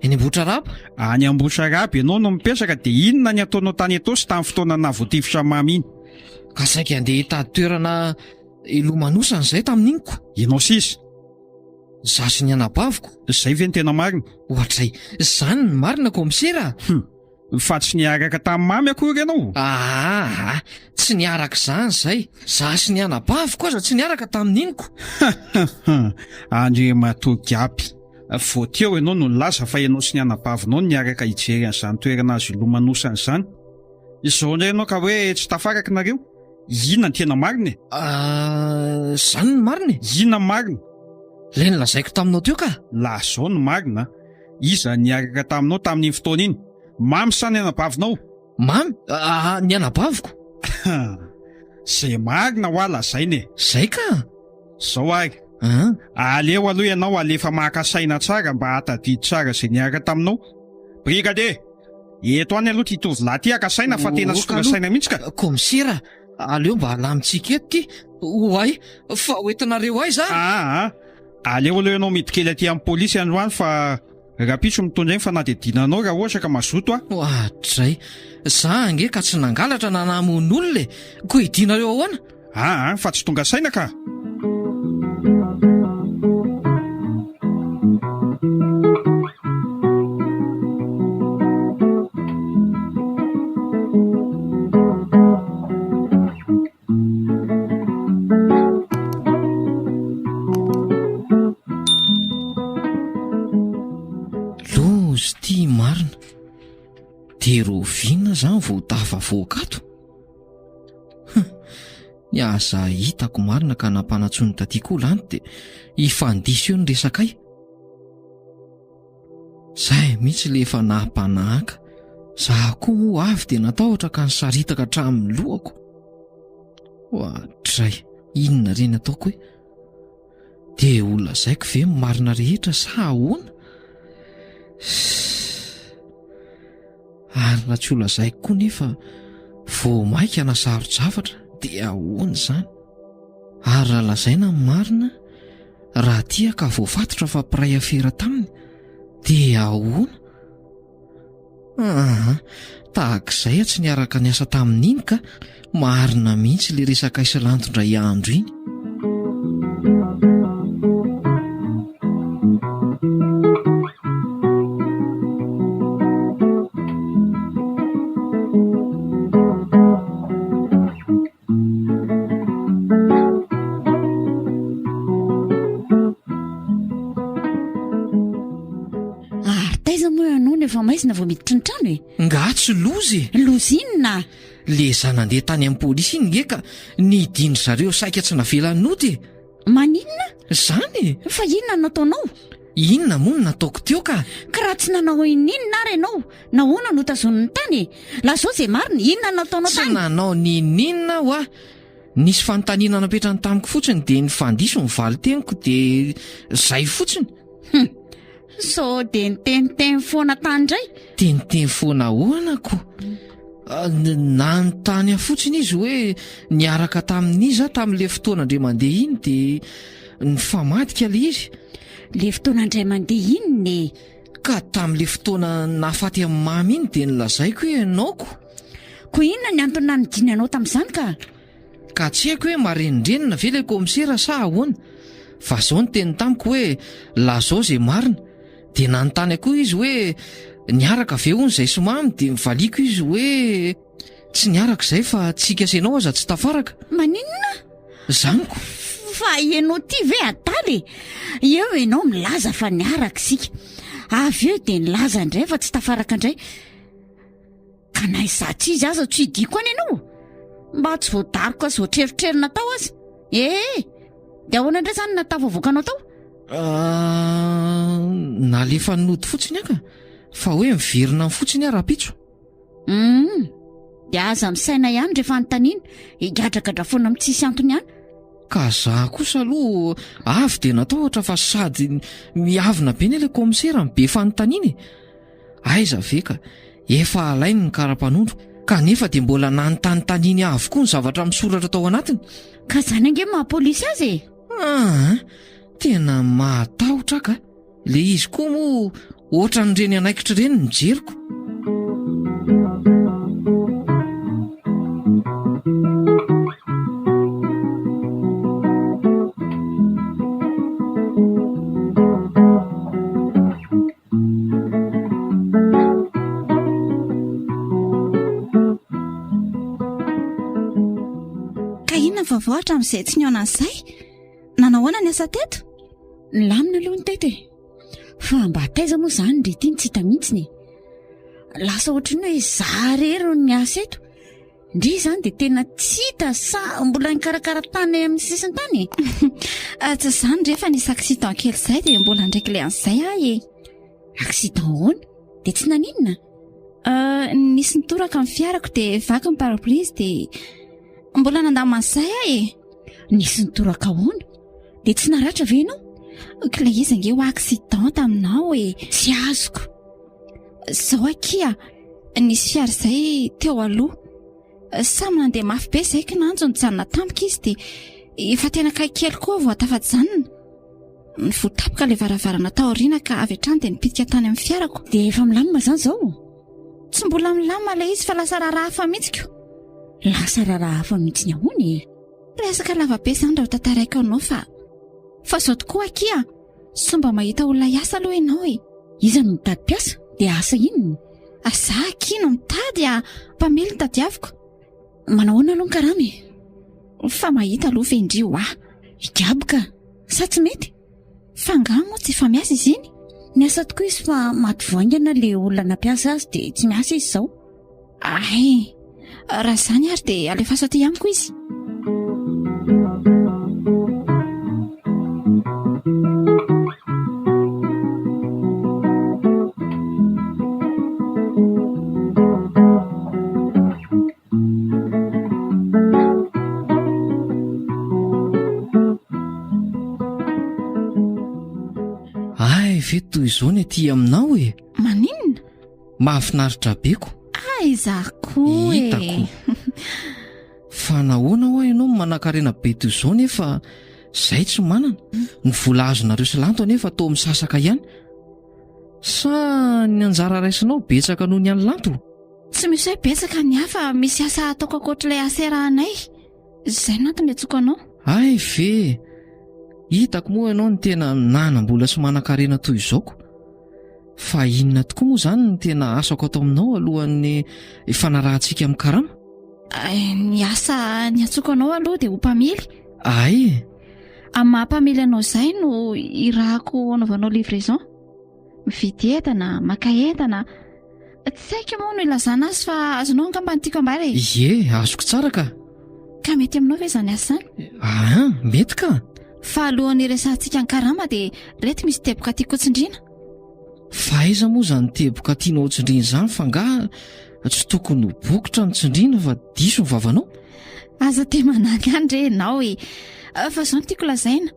Eny Ambohitraraba? Any Ambohitraraba ianao no mipetraka dia inona ny ataonao tany atosy tamin'ny fotoana nahavoatifitra mamy iny? Ka saika andeha hitady toerana ilomanosana izay tamin'iniko. Ianao sisa? Zaho sy ny anabaviko. Izay ve ny tena marina? Ohatray, izany ny marina komisera. Fa tsy niaraka tamin'ny mamy akory ianao? Tsy niaraka izany izay. Zaho sy ny anabaviko aza tsy niaraka tamin'iniko. Andre matoky aby. Voateo ianao no laza fa ianao sy ny anabavinao no niaraka hijery an'izany toerana azo ilomanosana izany. Izao indray ianao ka hoe tsy tafaraka nareo? Inona ny tena marina e? Izany ny marina e? Inona ny marina? Ilay nolazaiko taminao teo ka? La izao ny marina. Iza niaraka taminao tamin'iny fotoana iny? Mamy sa ny anabavinao? Mamy? Ny anabaviko. Izay marina ho lazaina e. Izay ka? Izao ary. Aleo aloha ianao alefa makasaina tsara mba hatadidy tsara izay niaraka taminao. Brigade, eto any aloha ty tovolahy ty akasaina fa tena sotora saina mihitsy ka. Komisera, aleo mba alamintsika eto ty. Oay, fa hoentinareo ahy za. Aleo aloha ianao midikely aty amin'ny pôlisy androany fa rapitso mitondra iny fa nadidinanao raha ohatra ka mazoto a. Hatray, za ange ka tsy nangalatra nanamon'olona e. Ko idinareo ahoana? Fa tsy tonga saina ka. zany vao tava voakato. Ny aza hitako marina ka nampanatsony tatiako lany dia hifandiso eo ny resakay. Zay mihitsy le efa nampanahaka. Zaho koa moa avy dia natahotra ka nisaritaka hatramin'ny lohako. Ohatray, inona reny ataoko hoe? Dia olona zaiko ve marina rehetra sa ahoana? Ary raha tsy olona zaiko koa nefa vao maika na sarotsavatra dia ahoana izany? Ary raha lazaina ny marina, raha tia ka voafatotra fa mpiray afera taminy dia ahoana? Tahak'izay tsy niaraka niasa tamin'iny ka marina mihitsy le resaka isalantondray andro iny. Maizina vao miditra ny trano e. Nga tsy lozy. Lozy inona? Le za nandeha tany amin'ny polisy iny nge ka nidiny zareo saika tsy navelany nody. Maninona? Zany. Fa inona nataonao? Inona moa no nataoko teo ka? Ka raha tsy nanao inona ary ianao? Nahoana no tazoniny tany? Lazao izay marina, inona nataonao tany? Tsy nanao ninona ho ah. Nisy fanontaniana napetrany tamiko fotsiny dia nifandiso ny valiteniko dia zay fotsiny. So dia niteniteny foana tany indray? Teniteny foana hoanako. Nanontany fotsiny izy hoe niaraka tamin'iza tamin'ile fotoana indray mandeha iny dia nifamadika le izy. Le fotoana indray mandeha iny ne? Ka tamin'ile fotoana nahafaty amin'ny mamy iny dia nilazaiko hoe naoko. Koa inona ny antony nanidiny anao tamin'izany ka? Ka tsy haiko hoe marenindrenina ve ilay komisera sa ahoana. Fa zao ny teny tamiko hoe lazao izay marina. Dia nanontany koa izy hoe niaraka ve hono izay somamy dia mivaliako izy hoe tsy niaraka izay fa tsika senao aza tsy tafaraka. Maninona? Zaniko. Fa ianao ty ve adaly? Eo ianao milaza fa niaraka sika. Avy eo dia nilaza indray fa tsy tafaraka indray. Ka naizatsy izy aza tsy hidiko any ianao? Mba tsy voadariko azy voatreritrerina tao azy? Dia ahoana indray zany natafavoakanao tao? Nalefa nody fotsiny aka fa hoe miverina fotsiny ara-pitso. Dia aza misaina ihany rehefa anontaniana higadragadra foana amin'ny tsisy antony ihany. Ka za kosa aloha avy dia natahotra fa sady miavina be ny ilay komisera be fanontaniana. Aiza ve ka efa alainy ny kara-panondro kanefa dia mbola nanontanitaniny avokoa ny zavatra misoratra tao anatiny. Ka zany ange maha-polisy azy e? Tena mahatahotra ka. Le izy koa moa ohatra nireny anaikitra ireny ny jeriko. Ka inona vaovao hatramin'izay tsy niona an'izay? Nanahoana ny asa teto? Nilamina aloha ny teto e. Fa mba taiza moa izany ndrety iny tsy hita mihitsiny. Lasa ohatry ny hoe zarery ny asa eto. Ndry izany dia tena tsy hita sa mbola nikarakara tany amin'ny sisiny tany. Tsy izany rehefa nisy accident kely izay dia mbola ndraiky le an'izay ahy e. Accident ahoana? Dia tsy naninona? Nisy nitoraka amin'ny fiarako dia vaky ny parapluie dia mbola nandamana an'izay ahy e. Nisy nitoraka ahoana? Dia tsy naratra ve ianao? Ka ilay izy ange ho accident taminao e. Tsy azoko. Zao akia nisy fiara izay teo aloha. Samy nandeha mafy be izay kinanjo nijanona tampoka izy dia efa tena kaikely koa vao atafaty zanona. Voatapoka ilay varavarana tao aoriana ka avy hatrany dia nipitika tany amin'ny fiarako. Dia efa milamina izany izao? Tsy mbola milamina ilay izy fa lasa raharaha hafa mihitsy ko. Lasa raharaha hafa mihitsy ny ahoana e? Resaka lavabe izany raha ho tantaraiko anao fa zao tokoa akia somba mahita olona hiasa aloha ianao e. Iza no mitady piasa? Dia asa inona? Asa kino mitady mpamely ny tadiaviko. Manahoana aloha ny karamy? Fa mahita aloha vendrio Higaboka sa tsy mety? Fa moa tsy fa miasa izy iny. Niasa tokoa izy fa maty voaingana le olona nampiasa azy dia tsy miasa izy izao. Ay, raha izany ary dia alefaso aty amiko izy. Ay, ve toy izao ny aty aminao e? Maninona? Mahafinaritra beko. Izaho koa e. Hitako. Fa nahoana ho ianao manan-karena be toy izao nefa izay tsy manana? Ny vola azonareo Silanto anefa atao misasaka ihany. Sa ny anjara raisinao betsaka noho ny any Lanto? Tsy misy hoe betsaka ny hafa, misy asa ataoko ankoatr'ilay asa rahanay. Izay no antony atsoaka anao. Ay ve, hitako moa ianao ny tena nanam-bola sy manan-karena toy izaoko. Fa inona tokoa moa izany ny tena asako atao aminao alohan'ny fanarahantsika amin'ny karama? Ny asa ny atsoaka anao aloha dia ho mpamily. Ay, Amin'ny mahampamily anao izay no irahako anaovanao livraison. Mividy entana, maka entana. Tsy haiko moa no ilazana azy fa azonao angamba ny tiako ambara e. ie, azoko tsara ka. Ka mety aminao ve izany asa izany? Mety ka. Fa alohan'ny resantsika ny karama dia reto misy teboka tiako tsindriana. Fa aiza moa izany teboka tianao tsindriana izany fa nga tsy tokony ho bokotra ny tsindriana fa diso ny vavanao? Aza te manaka any re ianao e. Fa izao no tiako lazaina.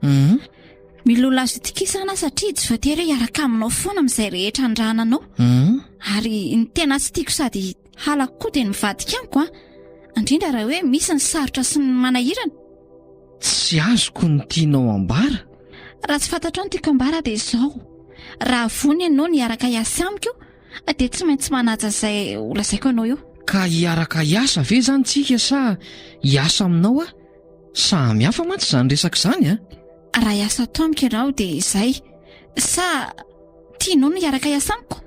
Miloloha azo itikisana satria tsy voatery hoe hiaraka aminao foana amin'izay rehetra andrananao. Ary ny tena tsy tiako sady halako koa dia ny mivadika amiko indrindra raha hoe misy ny sarotra sy ny manahirana. Tsy azoko ny tianao ambara. Raha tsy fantatrao ny tiako ambara dia izao. Raha vony ianao ny hiaraka hiasa amiko dia tsy maintsy manaja izay ho lazaiko anao io. Ka hiaraka hiasa ve zany tsika sa hiasa aminao Samy hafa mantsy izany resaka izany Raha hiasa atao amiko ianao dia izay. Sa tianao no hiaraka hiasa amiko?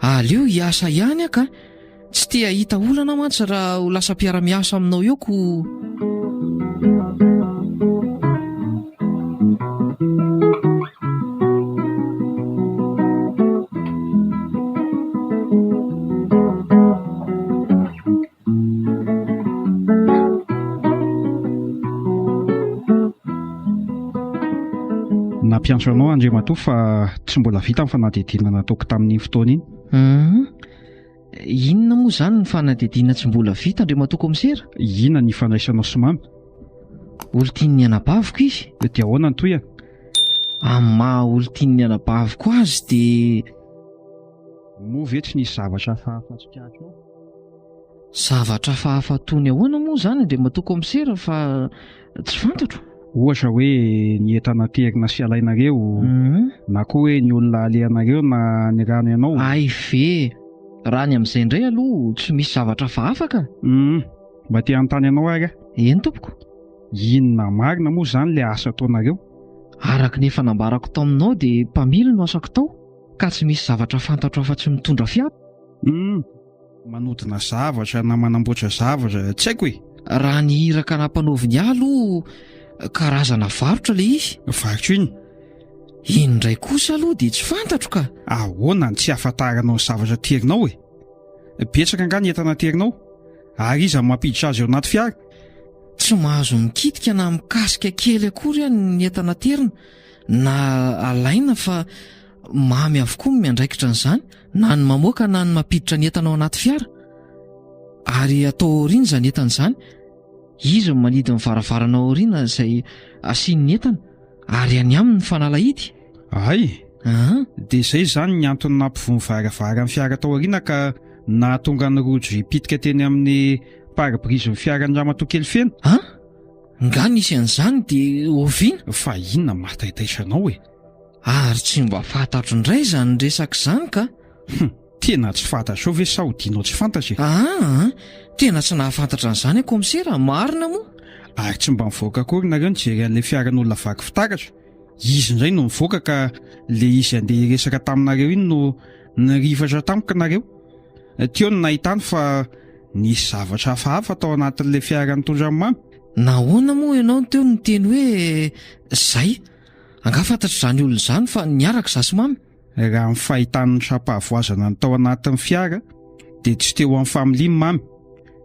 Aleo hiasa ihany ka. Tsy te hahita olana mantsy raha ho lasa mpiara-miasa aminao eo ko. Nampiantso anao Andriamatoa fa tsy mbola vita ny fanadihadiana nataoko tamin'ny fotoana iny. Inona moa izany ny fanadihadiana tsy mbola vita Andriamatoa Komisera? Inona ny fandraisanao Somamy? Olon-tian'ny anabaviko izy. Dia ahoana ny toy Amin'ny maha olon-tian'ny anabaviko azy dia moa ve tsy nisy zavatra hafahafa tsikahatro ao? Zavatra hafahafa tony ahoana moa izany Andriamatoa Komisera fa tsy fantatro. Ohatra hoe ny entana terina sy alainareo na koa hoe ny olona alehanareo na ny rano ianao. Ay ve, raha ny amin'izay indray aloha tsy misy zavatra hafahafa ka. Mba te hanontany anao ary Eny tompoko. Inona marina moa izany ilay asa ataonareo? Araka ny efa nambarako tao aminao dia mpamily no asako tao ka tsy misy zavatra fantatro afa-tsy mitondra fiara. Manodina zavatra na manamboatra zavatra tsy haiko e. Raha ny iraka nampanaoviny aloha karazana varotra ilay izy. Varotra iny? Indray kosa aloha dia tsy fantatro ka. Ahoana ny tsy ahafantaranao ny zavatra terinao e? Betsaka nga ny entana terinao ary iza mampiditra azy eo anaty fiara? Tsy mahazo mikitika na mikasika kely akory ny entana terina na alaina fa mamy avokoa ny miandraikitra an'izany na ny mamoaka na ny mampiditra ny entana ao anaty fiara. Ary atao aoriana izany entana izany. Izy no manidy ny varavarana aoriana izay asiany ny entana ary any aminy ny fanalahidy. Ay, dia izay izany ny antony nampivony varavara ny fiara tao aoriana ka nahatonga ny rojo hipitika teny amin'ny pare-brise ny fiaran'ny ramatoa kely feno. Nga nisy an'izany dia oviana. Fa inona mahataitaitra anao e? Ary tsy mba fantatro indray izany resaka izany ka. Tena tsy fantatro ve sa hodianao tsy fantatra e? Tena tsy nahafantatra an'izany Komisera, marina moa. Ary tsy mba mivoaka akory nareo nijery an'ilay fiaran'olona vaky fitaratra. Izy indray no mivoaka ka ilay izy andeha hiresaka taminareo iny no nirifatra tampoka nareo. Teo no nahitany fa nisy zavatra hafahafa tao anatin'ilay fiara nitondra amin'ny mamy. Nahoana moa ianao teo ny teny hoe zay? Anga fantatro izany olona izany fa niaraka zasy mamy. Raha ny fahitany ny sapahavoazana ny tao anatin'ny fiara dia tsy teo amin'ny family mamy,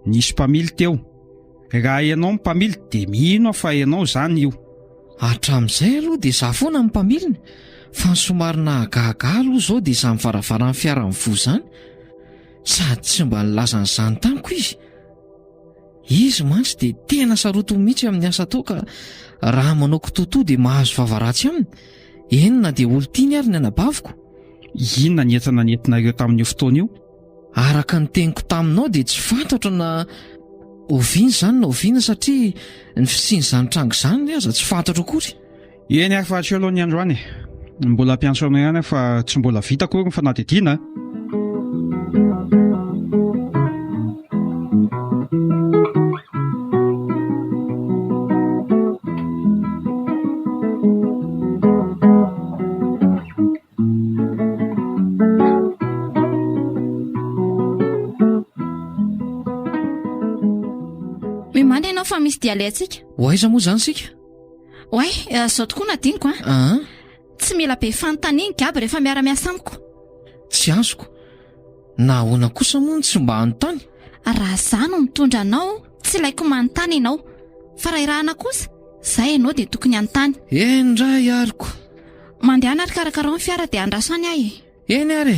nisy mpamily teo. Raha ianao mpamily dia mino fa ianao zany io. Hatramin'izay aloha dia za foana ny mpamiliny, fa ny somary nahagaga aloha izao dia iza mivaravaran'ny fiara mivoa zany, sady tsy mba nilazany izany tamiko izy. Izy mantsy dia tena saroto mihitsy amin'ny asa tao ka raha manao kitoto dia mahazo vavaratsy aminy. Enina dia olo tiany ary ny anabaviko. Inona ny entana nentinareo tamin'io fotoana io? Araka ny teniko taminao dia tsy fantatro na oviana izany na oviana satria ny fisian'izany trango izany aza tsy fantatro akory. Eny ary fa tsy aloha ny androany. Mbola mpianso anao ihany fa tsy mbola vita akory ny fanadihadiana. Mimandry ianao fa misy dia alehantsika. Hoaiza moa zany sika? Oay, zao tokoa nadiniko a. Tsy mila be fanontaniana gaby rehefa miara-miasa amiko. Tsy azoko. Na ahoana kosa moa tsy mba anontany? Raha zah no mitondra anao, tsy ilaiko manontany ianao. Fa raha irahana kosa, zay ianao dia tokony anontany. Eny indray ariko. Mandehana ary karakarao ny fiara dia andraso any ahy. Eny ary.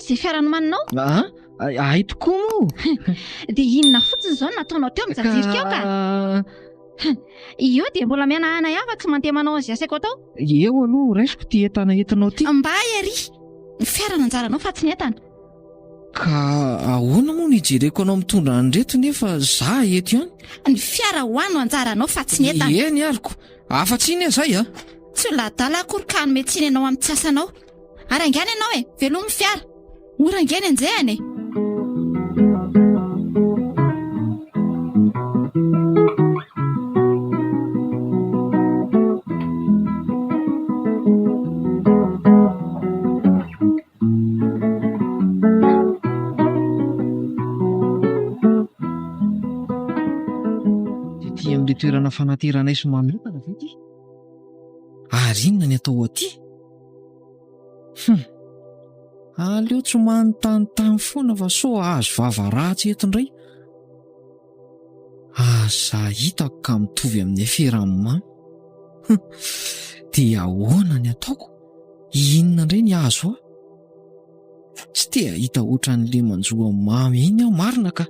Izay fiara nomaninao? Ay tokoa moa. Dia inona fotsiny izao nataonao teo mijajirika eo ka? Io dia mbola mianahana ihany tsy mandeha manao an'izay asaiko atao. Eo aloha raisiko ty entana entinao ty. Mba ery, ny fiara nanjaranao fa tsy ny entana. Ka ahoana moa nijereko anao mitondra an'ireto nefa za eto ihany? Ny fiara ho any no anjaranao fa tsy ny entana. Eny ariko, afa-tsy iny zay a? Tsy ho ladala akory ka hanome tsiny ianao amin'ny tsy asanao. Ary angany ianao e, velomy fiara. Ora angeny anjehany e. Ty amin'ny toerana fanateranay somamilokana ve ty? Ary inona ny atao aty? Aleo tsy manontany foana fa so azo vavaratsy eto indray. Aza hitako ka mitovy amin'ny fiaraha-mamy. Dia ahoana ny ataoko? Inona indray ny azo aho? Tsy tia hita ohatran'le manjoa mamy iny aho marina ka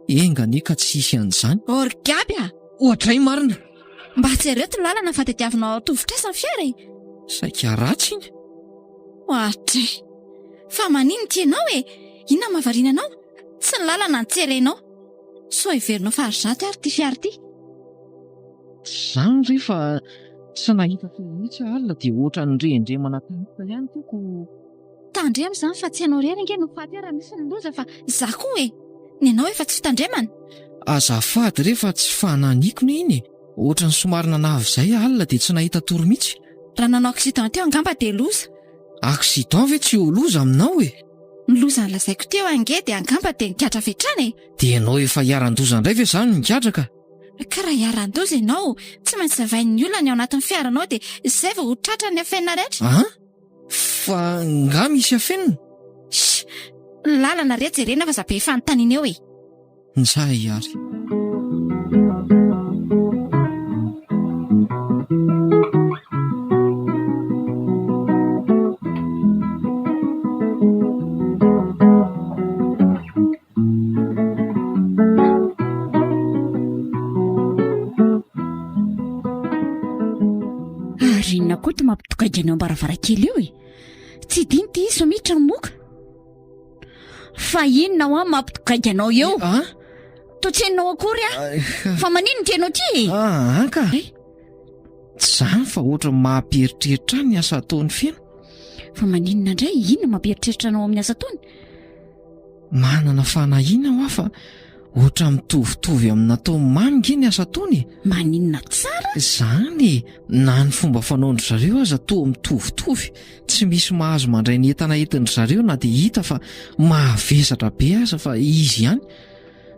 engane ka tsy hisy an'izany. Orgaby a! Ohatray marina. Mba tsy ereto ny lalana fa tadiavinao tovitra ny fiara e. Saika ratsy iny. Ohatray. Fa manino ty ianao e? Inona mahavariana anao? Tsy ny lalana ny tserenao. So iverinao farizaty ary ty fiara ty. Zany rehefa tsy nahita mihitsy alina dia ohatran'ny rendre manatanita ihany toko. Tandremo izany fa tsy ianao rery ange no faty ary misy ny loza fa za koa e. Ny anao efa tsy fitandremana. Azafady rehefa tsy fananiko ny iny. Ohatran'ny somary nanavy izay alina dia tsy nahita toro mihitsy. Raha nanao accident teo angamba dia loza. Accident ve tsy ho loza aminao e? Ny loza nolazaiko teo ange dia angamba dia nikatra fetrana e. Dia ianao efa hiaran-doza indray ve zany nikatraka? Ka raha hiaran-doza ianao, tsy maintsy zavain'ny olona ny ao anatin'ny fiaranao dia izay vao ho tratra ny afenina rehetra. Fa nga misy afenina? Lalana rehetra jerena fa zabe fanontaniana eo e. Nzay ary. Inona koa ty mampitokaingana ao am-baravarankely eo e? Tsy diny ty iso miditra ny moka. Fa inona ho mampitokainganao eo? Totsenao akory fa manino ty ianao ty? Anka. Zany fa ohatra mamperitreritra ny asa ataony fiaina. Fa maninona indray inona mamperitreritra anao amin'ny asa ataony? Manana fanahiana aho fa ohatra mitovitovy amina tao mamy nge ny asa taony. Maninona tsara? Izany na ny fomba fanaondry zareo aza toa mitovitovy, tsy misy mahazo mandray ny entana entin'ny zareo na dia hita fa mahavesatra be aza fa izy ihany.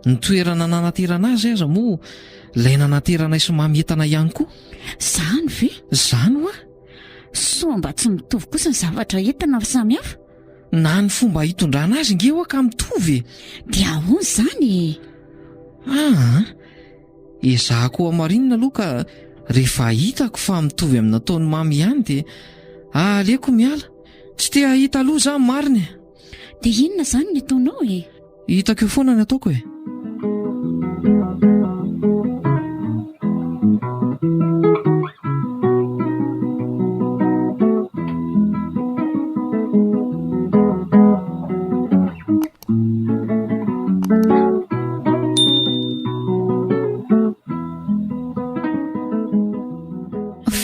Ny toerana nanaterana azy aza moa ilay nanaterana sy mamy entana ihany koa. Zany ve? Zany hoa So mba tsy mitovy kosa ny zavatra entana samihafa? na ny fomba hitondrana azy nge hoa ka mitovy. Dia ahoana zany? Ezahako amarinina aloha ka rehefa hitako fa mitovy amina taony mamy ihany dia aleko miala. Tsy te hahita aloha za mariny. Dia inona zany ny ataonao e? Hitako eo foana ny ataoko e.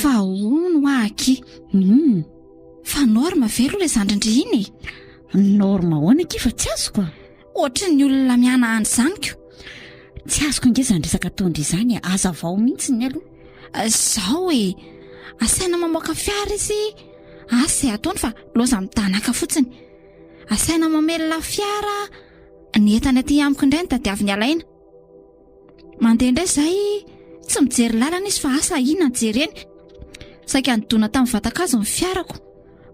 Fa ono aky. Fa norma velo ilay zandrindry iny. Norma hoana ki fa tsy azoko. Ohatra ny olona miana andry zany ko. Tsy azoko nge zany resaka taondry izany, aza vao mihitsy ny aloha. Zao e, asaina mamoaka fiara izy, asa ataony fa loza mitanaka fotsiny. Asaina mamelona fiara, ny entana aty amiko indray ny tadiaviny alaina. Mandeha indray izay tsy mijery lalana izy fa asa inona ny jereny. Saika nidona tamin'ny vatakazo ny fiarako.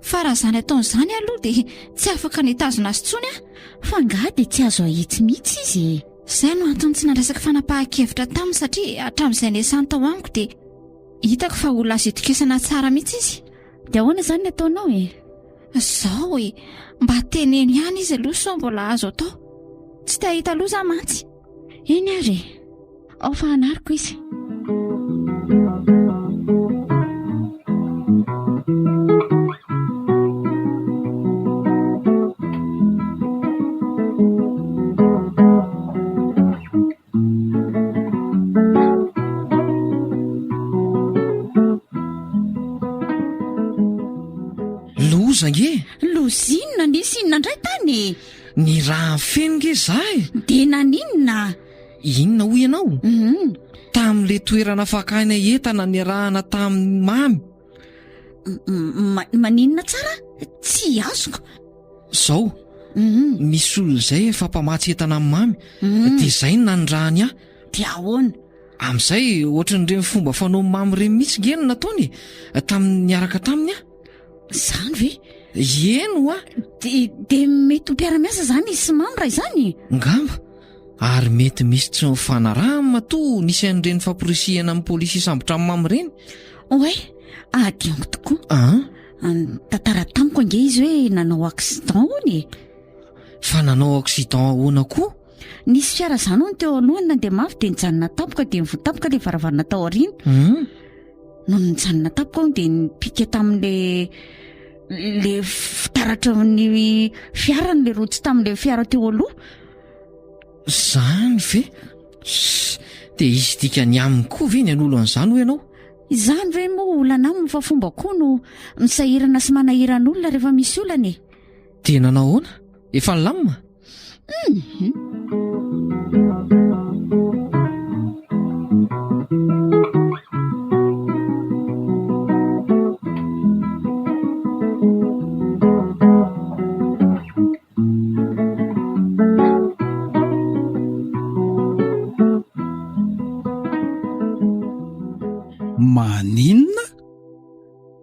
Fa raha izany ataony izany aloha dia tsy afaka nitazona azy intsony a. Fa ngah dia tsy azo ahitsy mihitsy izy. Izay no antony tsy nandrasaka fanapahan-kevitra taminy satria hatramin'izay niasany tao amiko dia hitako fa olona azo itokisana tsara mihitsy izy. Dia ahoana zany ny ataonao e? Zao e, mba teneny ihany izy aloha so mbola azo atao. Tsy te hahita aloha za mantsy. Eny ary, ao fa anariko izy. Loza nge. Lozinona nisy inona indray tany? Ny raha feno nge za e. Dia naninona? Inona ho ianao? Tamin'le toerana fakana entana ny arahana tamin'ny mamy. Maninona tsara? Tsy azoko. Zao misy olona izay efa mpamatsy entana amin'ny mamy dia izay no nanondrahany ahy. Dia ahoana? Amin'izay ohatran'ireny fomba fanao mamy ireny mihitsy nge no nataony tamin'ny niaraka taminy ahy. Zany ve? Eno a. Dia mety ho mpiara-miasa zany izy sy mamy raha izany? Ngamba. Ary mety misy tsy mifanarahana matoa nisy an'ireny famporisihana amin'ny polisy sambotra amin'ny mamy ireny. Oe, adionko tokoa. Tantara tamiko ange izy hoe nanao accident hono. Fa nanao accident ahoana koa? Nisy fiara zany hono teo alohany nandeha mafy dia nijanona tampoka dia nivotampoka ilay varavarana tao aoriana. No nijanona tampoka hono dia nipika tamin'le fitaratra ny fiara n'ilay rotsy tamin'ilay fiara teo aloha. Zany ve? Dia izy dika ny aminy koa ve ny an'olo an'izany ho ianao? Izany ve moa olana aminy fa fomba koa no misahirana sy manahiran'olona rehefa misy olana e? Dia nanao ahoana? Efa nilamina? Maninona?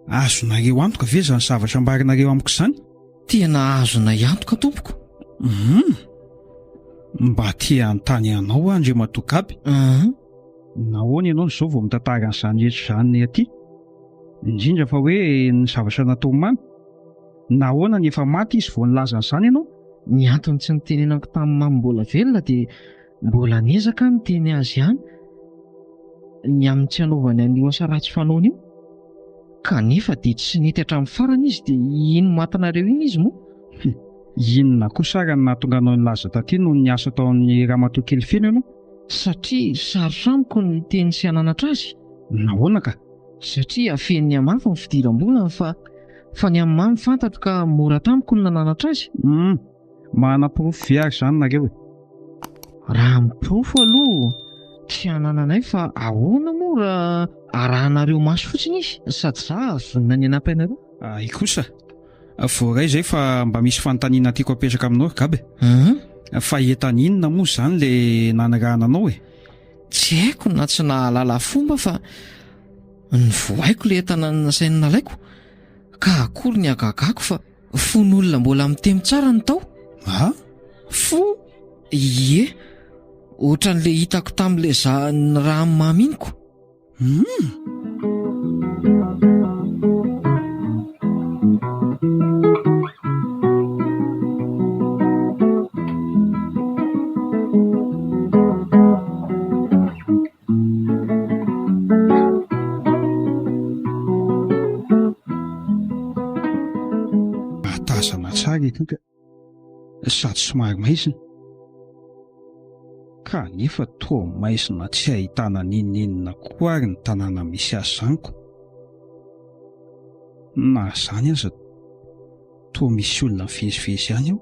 Azonareo antoka ve zany zavatra ambarinareo amiko izany? Tena azona iantoka tompoko. Mba te hanontany anao Andriamatokaby. Nahoana ianao zao vao mitantara an'izany rehetra izany aty? Indrindra fa hoe ny zavatra natao mamy. Nahoana ny efa maty izy vao nilaza an'izany ianao? Ny antony tsy nitenenako tamin'ny mamy mbola velona dia mbola niezaka miteny azy ihany ny amin'ny tsy hanaovany an'io asa ratsy fanaony io. Kanefa dia tsy nety hatramin'ny farany izy dia ino matinareo iny izy moa? Inona koa sara ny nahatonga anao nilaza taty noho ny asa taon'ny ramatoa kely feno ianao? Satria sarotra amiko ny teny sy hananatra azy. Nahoana ka? Satria afen'ny amafy ny fidiram-bolana fa ny amin'ny mamy fantatro ka mora tamiko ny nananatra azy. Manam-porofo ve ary izany nareo e? raha miprofo aloha tsy hanananay fa ahoana moa raha arahanareo maso fotsiny izy sady za vonina ny anampainareo. Ay kosa voaray zay fa mba misy fanontaniana tiako apetraka aminao gabe. Fa entan'inona moa zany le nanarahananao e? Tsy haiko na tsy nahalala fomba fa ny voaiko le entana nasainy nalaiko ka akory ny agagako fa fon'olona mbola mitemy tsara ny tao. Fo ie ohatran'le hitako tamin'le za ny raha maminiko. Tazana tsara etonka sady somary maizina ka nefa toa maizina tsy ahitana ninninona koa ary ny tanàna misy azy zaniko. Na zany aza toa misy olona mivezivezy ihany ao,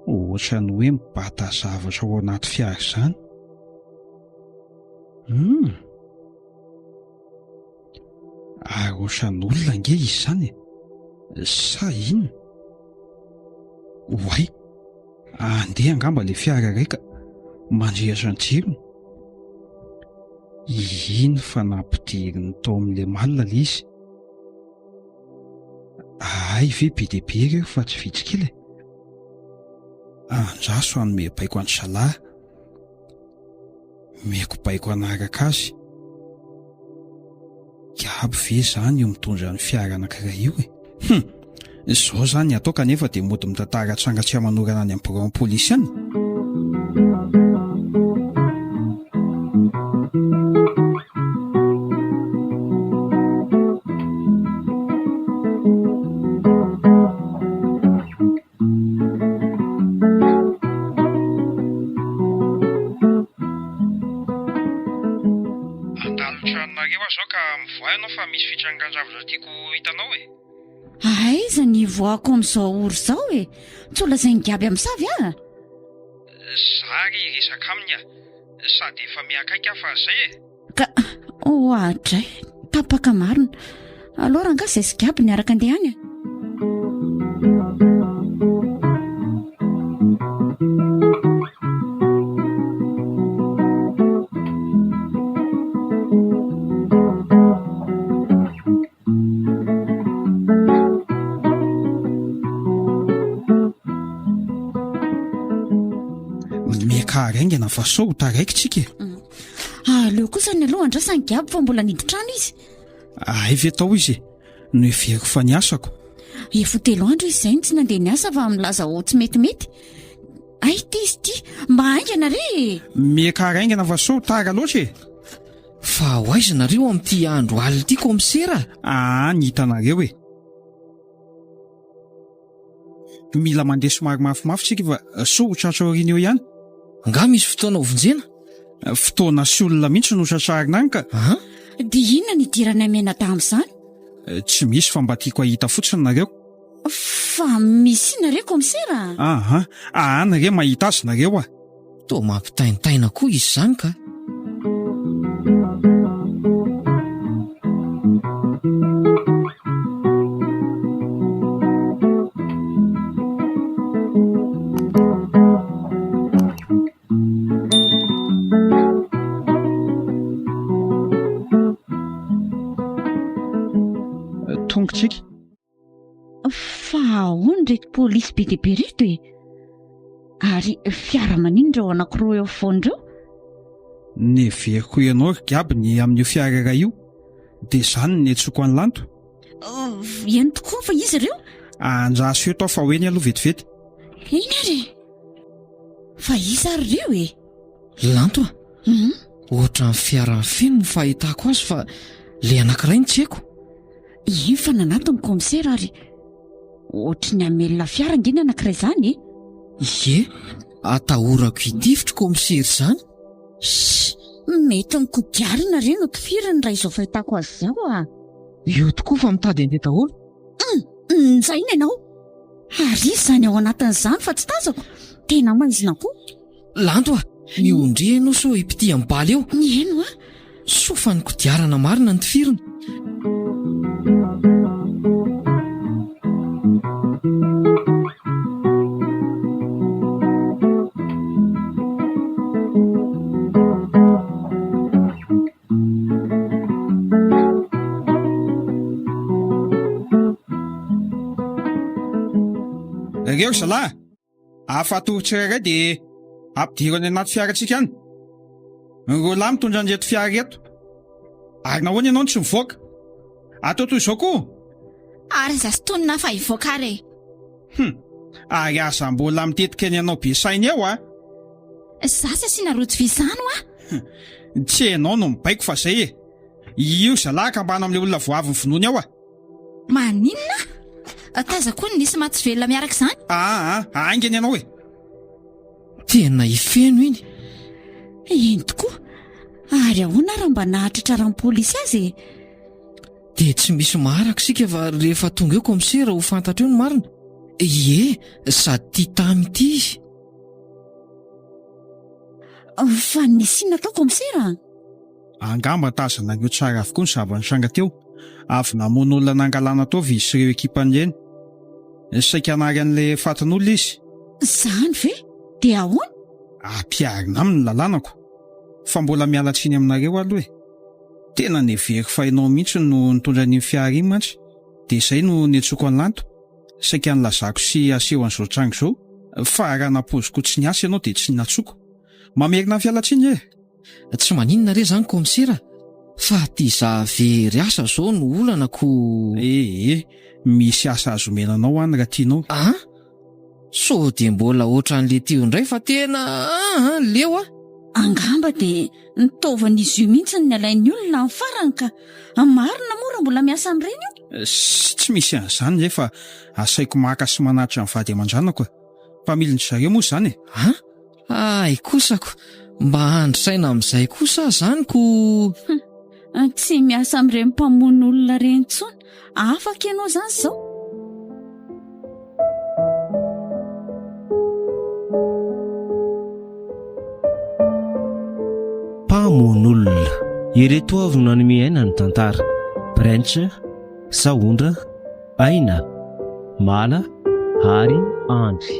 ohatra ny hoe mibata zavatra ao anaty fiara izany. Ary ohatran'olona nge izy izany e, sa inona? Oay, andeha angamba le fiara raika mandrehatra ny jirony. Ino fa nampidiriny tao amin'le malina le izy? Ay ve be dia be ireo fa tsy vitsikila e. Andraso hanome baiko any salahy, meko baiko anaraka azy. Gaby ve zany eo mitondra ny fiara anankiray io e? Izao zany atao kanefa dia mody mitantara tranga tsy hamanorana any amin'ny bureau polisy any. Andalotranonareo aho zao ka mivoa ianao fa misy fitrangan-javatra tiako hitanao e. Aiza ny voako amin'izao ory izao e? Tsy ola izay nigaby amin'savy a? Zary resaka aminy a, sady efa miakaiky aho fa zay e. Ka ohatra tapaka marina. Alora anga izay sy gaby niaraka andeha any a? Mekaraingana fa sao taraikitsika. Aleo kosa ny aloha andrasany gaby fa mbola niditra-trano izy. Ay ve tao izy no everiko fa niasako. Efa telo andro izy izay tsy nandeha niasa fa milaza ho tsy metimety. Ay ty izy ty mba aingana re. Mekaraingana fa sao tara loatra e. Fa ho aiza nareo amin'ity andro alina ity komisera? Ny hitanareo e. Mila mandeha somary mafimafy tsika fa sao ho tratra aoriana eo ihany. Nga misy fotoana hovonjena? Fotoana sy olona mihitsy no tratrarina any ka. Dia inona ny idirana mena tamin'izany? Tsy misy fa mba tiako ahita fotsiny nareo. Fa misy nareo komisera? Nareo mahita azy nareo a. Toa mampitaintaina koa izy zany ka. Tongotsika. Fa ahoana reto polisy be dia be reto e? Ary fiara manindra ao anankiroa eo afovoan'ireo? Neveriko ianao gaby ny amin'io fiara iray io, dia izany ny etsoko any lanto. Eny tokoa fa izy ireo? Andraso eto aho fa hoeny aloha vetivety. Iny ary fa izy ary ireo e? Lanto a? Ohatra ny fiara feno no fahitako azy fa le anankiray ny tsy haiko. Iny fa nanatony komisera ary ohatra ny hamelona fiara ngeny anankiray izany e? Ie, atahorako hidifitra komisera izany. Mety nikodiarina re no tifiriny raha izao fahitako azy izao a. Io tokoa fa mitady andeha daholo. Nizay ny ianao. Ary izy izany ao anatin'izany fa tsy tazako. Tena maizina koa. lanto a miondre no so ipiti am'baly eo Ny eno a? so fa ny kodiarana marina ny tifiriny. Ireo zalahy, afatoritsirairay dia ampidiro any anaty fiaratsika any. Ireo lahy mitondra an'reto fiara reto. Ary nahoana ianao tsy mivoaka? Atao toy izao koa? Ary za sy tonina fa hivoaka re. Ary aza mbola mitetika ny ianao be saina eo a? Za sy asiana rojo vizano a. Tsy ianao no mibaiko fa zay e. Io zalahy ka mbana amin'ilay olona voavy mivonony ao a? Maninona? Taza koa nisy matsy velona miaraka izany. Aingany ianao e. Tena ifeno iny. Eny tokoa. Ary ahoana raha mba nahatratra raha ny polisy azy e? Dia tsy misy maharaka sika fa rehefa tonga eo komisera ho fantatra eo ny marina. Ie, sady tia tamy ity izy. Fa nisina tao komisera? Angamba tazana io tsara avokoa ny zava-nitranga teo. Avy namono olona nangalana tao izy sy ireo ekipany ireny. Saika hanary an'ilay fatin'olona izy. Zany ve? Dia ahoana? Ampiarina amin'ny lalànako. Fa mbola miala tsiny aminareo aloha e. Tena nevery fa ianao mihitsy no nitondra ny fiara iny mantsy. Dia izay no niantsoko any lanto. Saika nilazako sy aseho an'izao tranga izao. Fa raha napoziko tsy niasa ianao dia tsy natsoko. Mamerina ny fiala tsiny e. Tsy maninona re zany komisera. Fa tia zavery asa zao no olana ko. Misy asa azo menanao any raha tianao. So dia mbola ohatran'le tio indray fa tena leo a. Angamba dia nitaovan'izy io mihitsy ny alain'ny olona amin'ny farany ka marina moa raha mbola miasa amin'ireny io. Tsy misy an'izany fa asaiko maka sy manatitra ny vady aman-dranako. Mpamiliny zareo moa zany e. Ay kosako, mba handrisaina amin'izay kosa zanyko. Tsy miasa amin'ireny mpamono olona ireny intsony. Afaka ianao zany zao. Mpamon'olona, ireto avy no nanome ny tantara. Prentra, Saondra, Aina, Mala, Hary, Andry.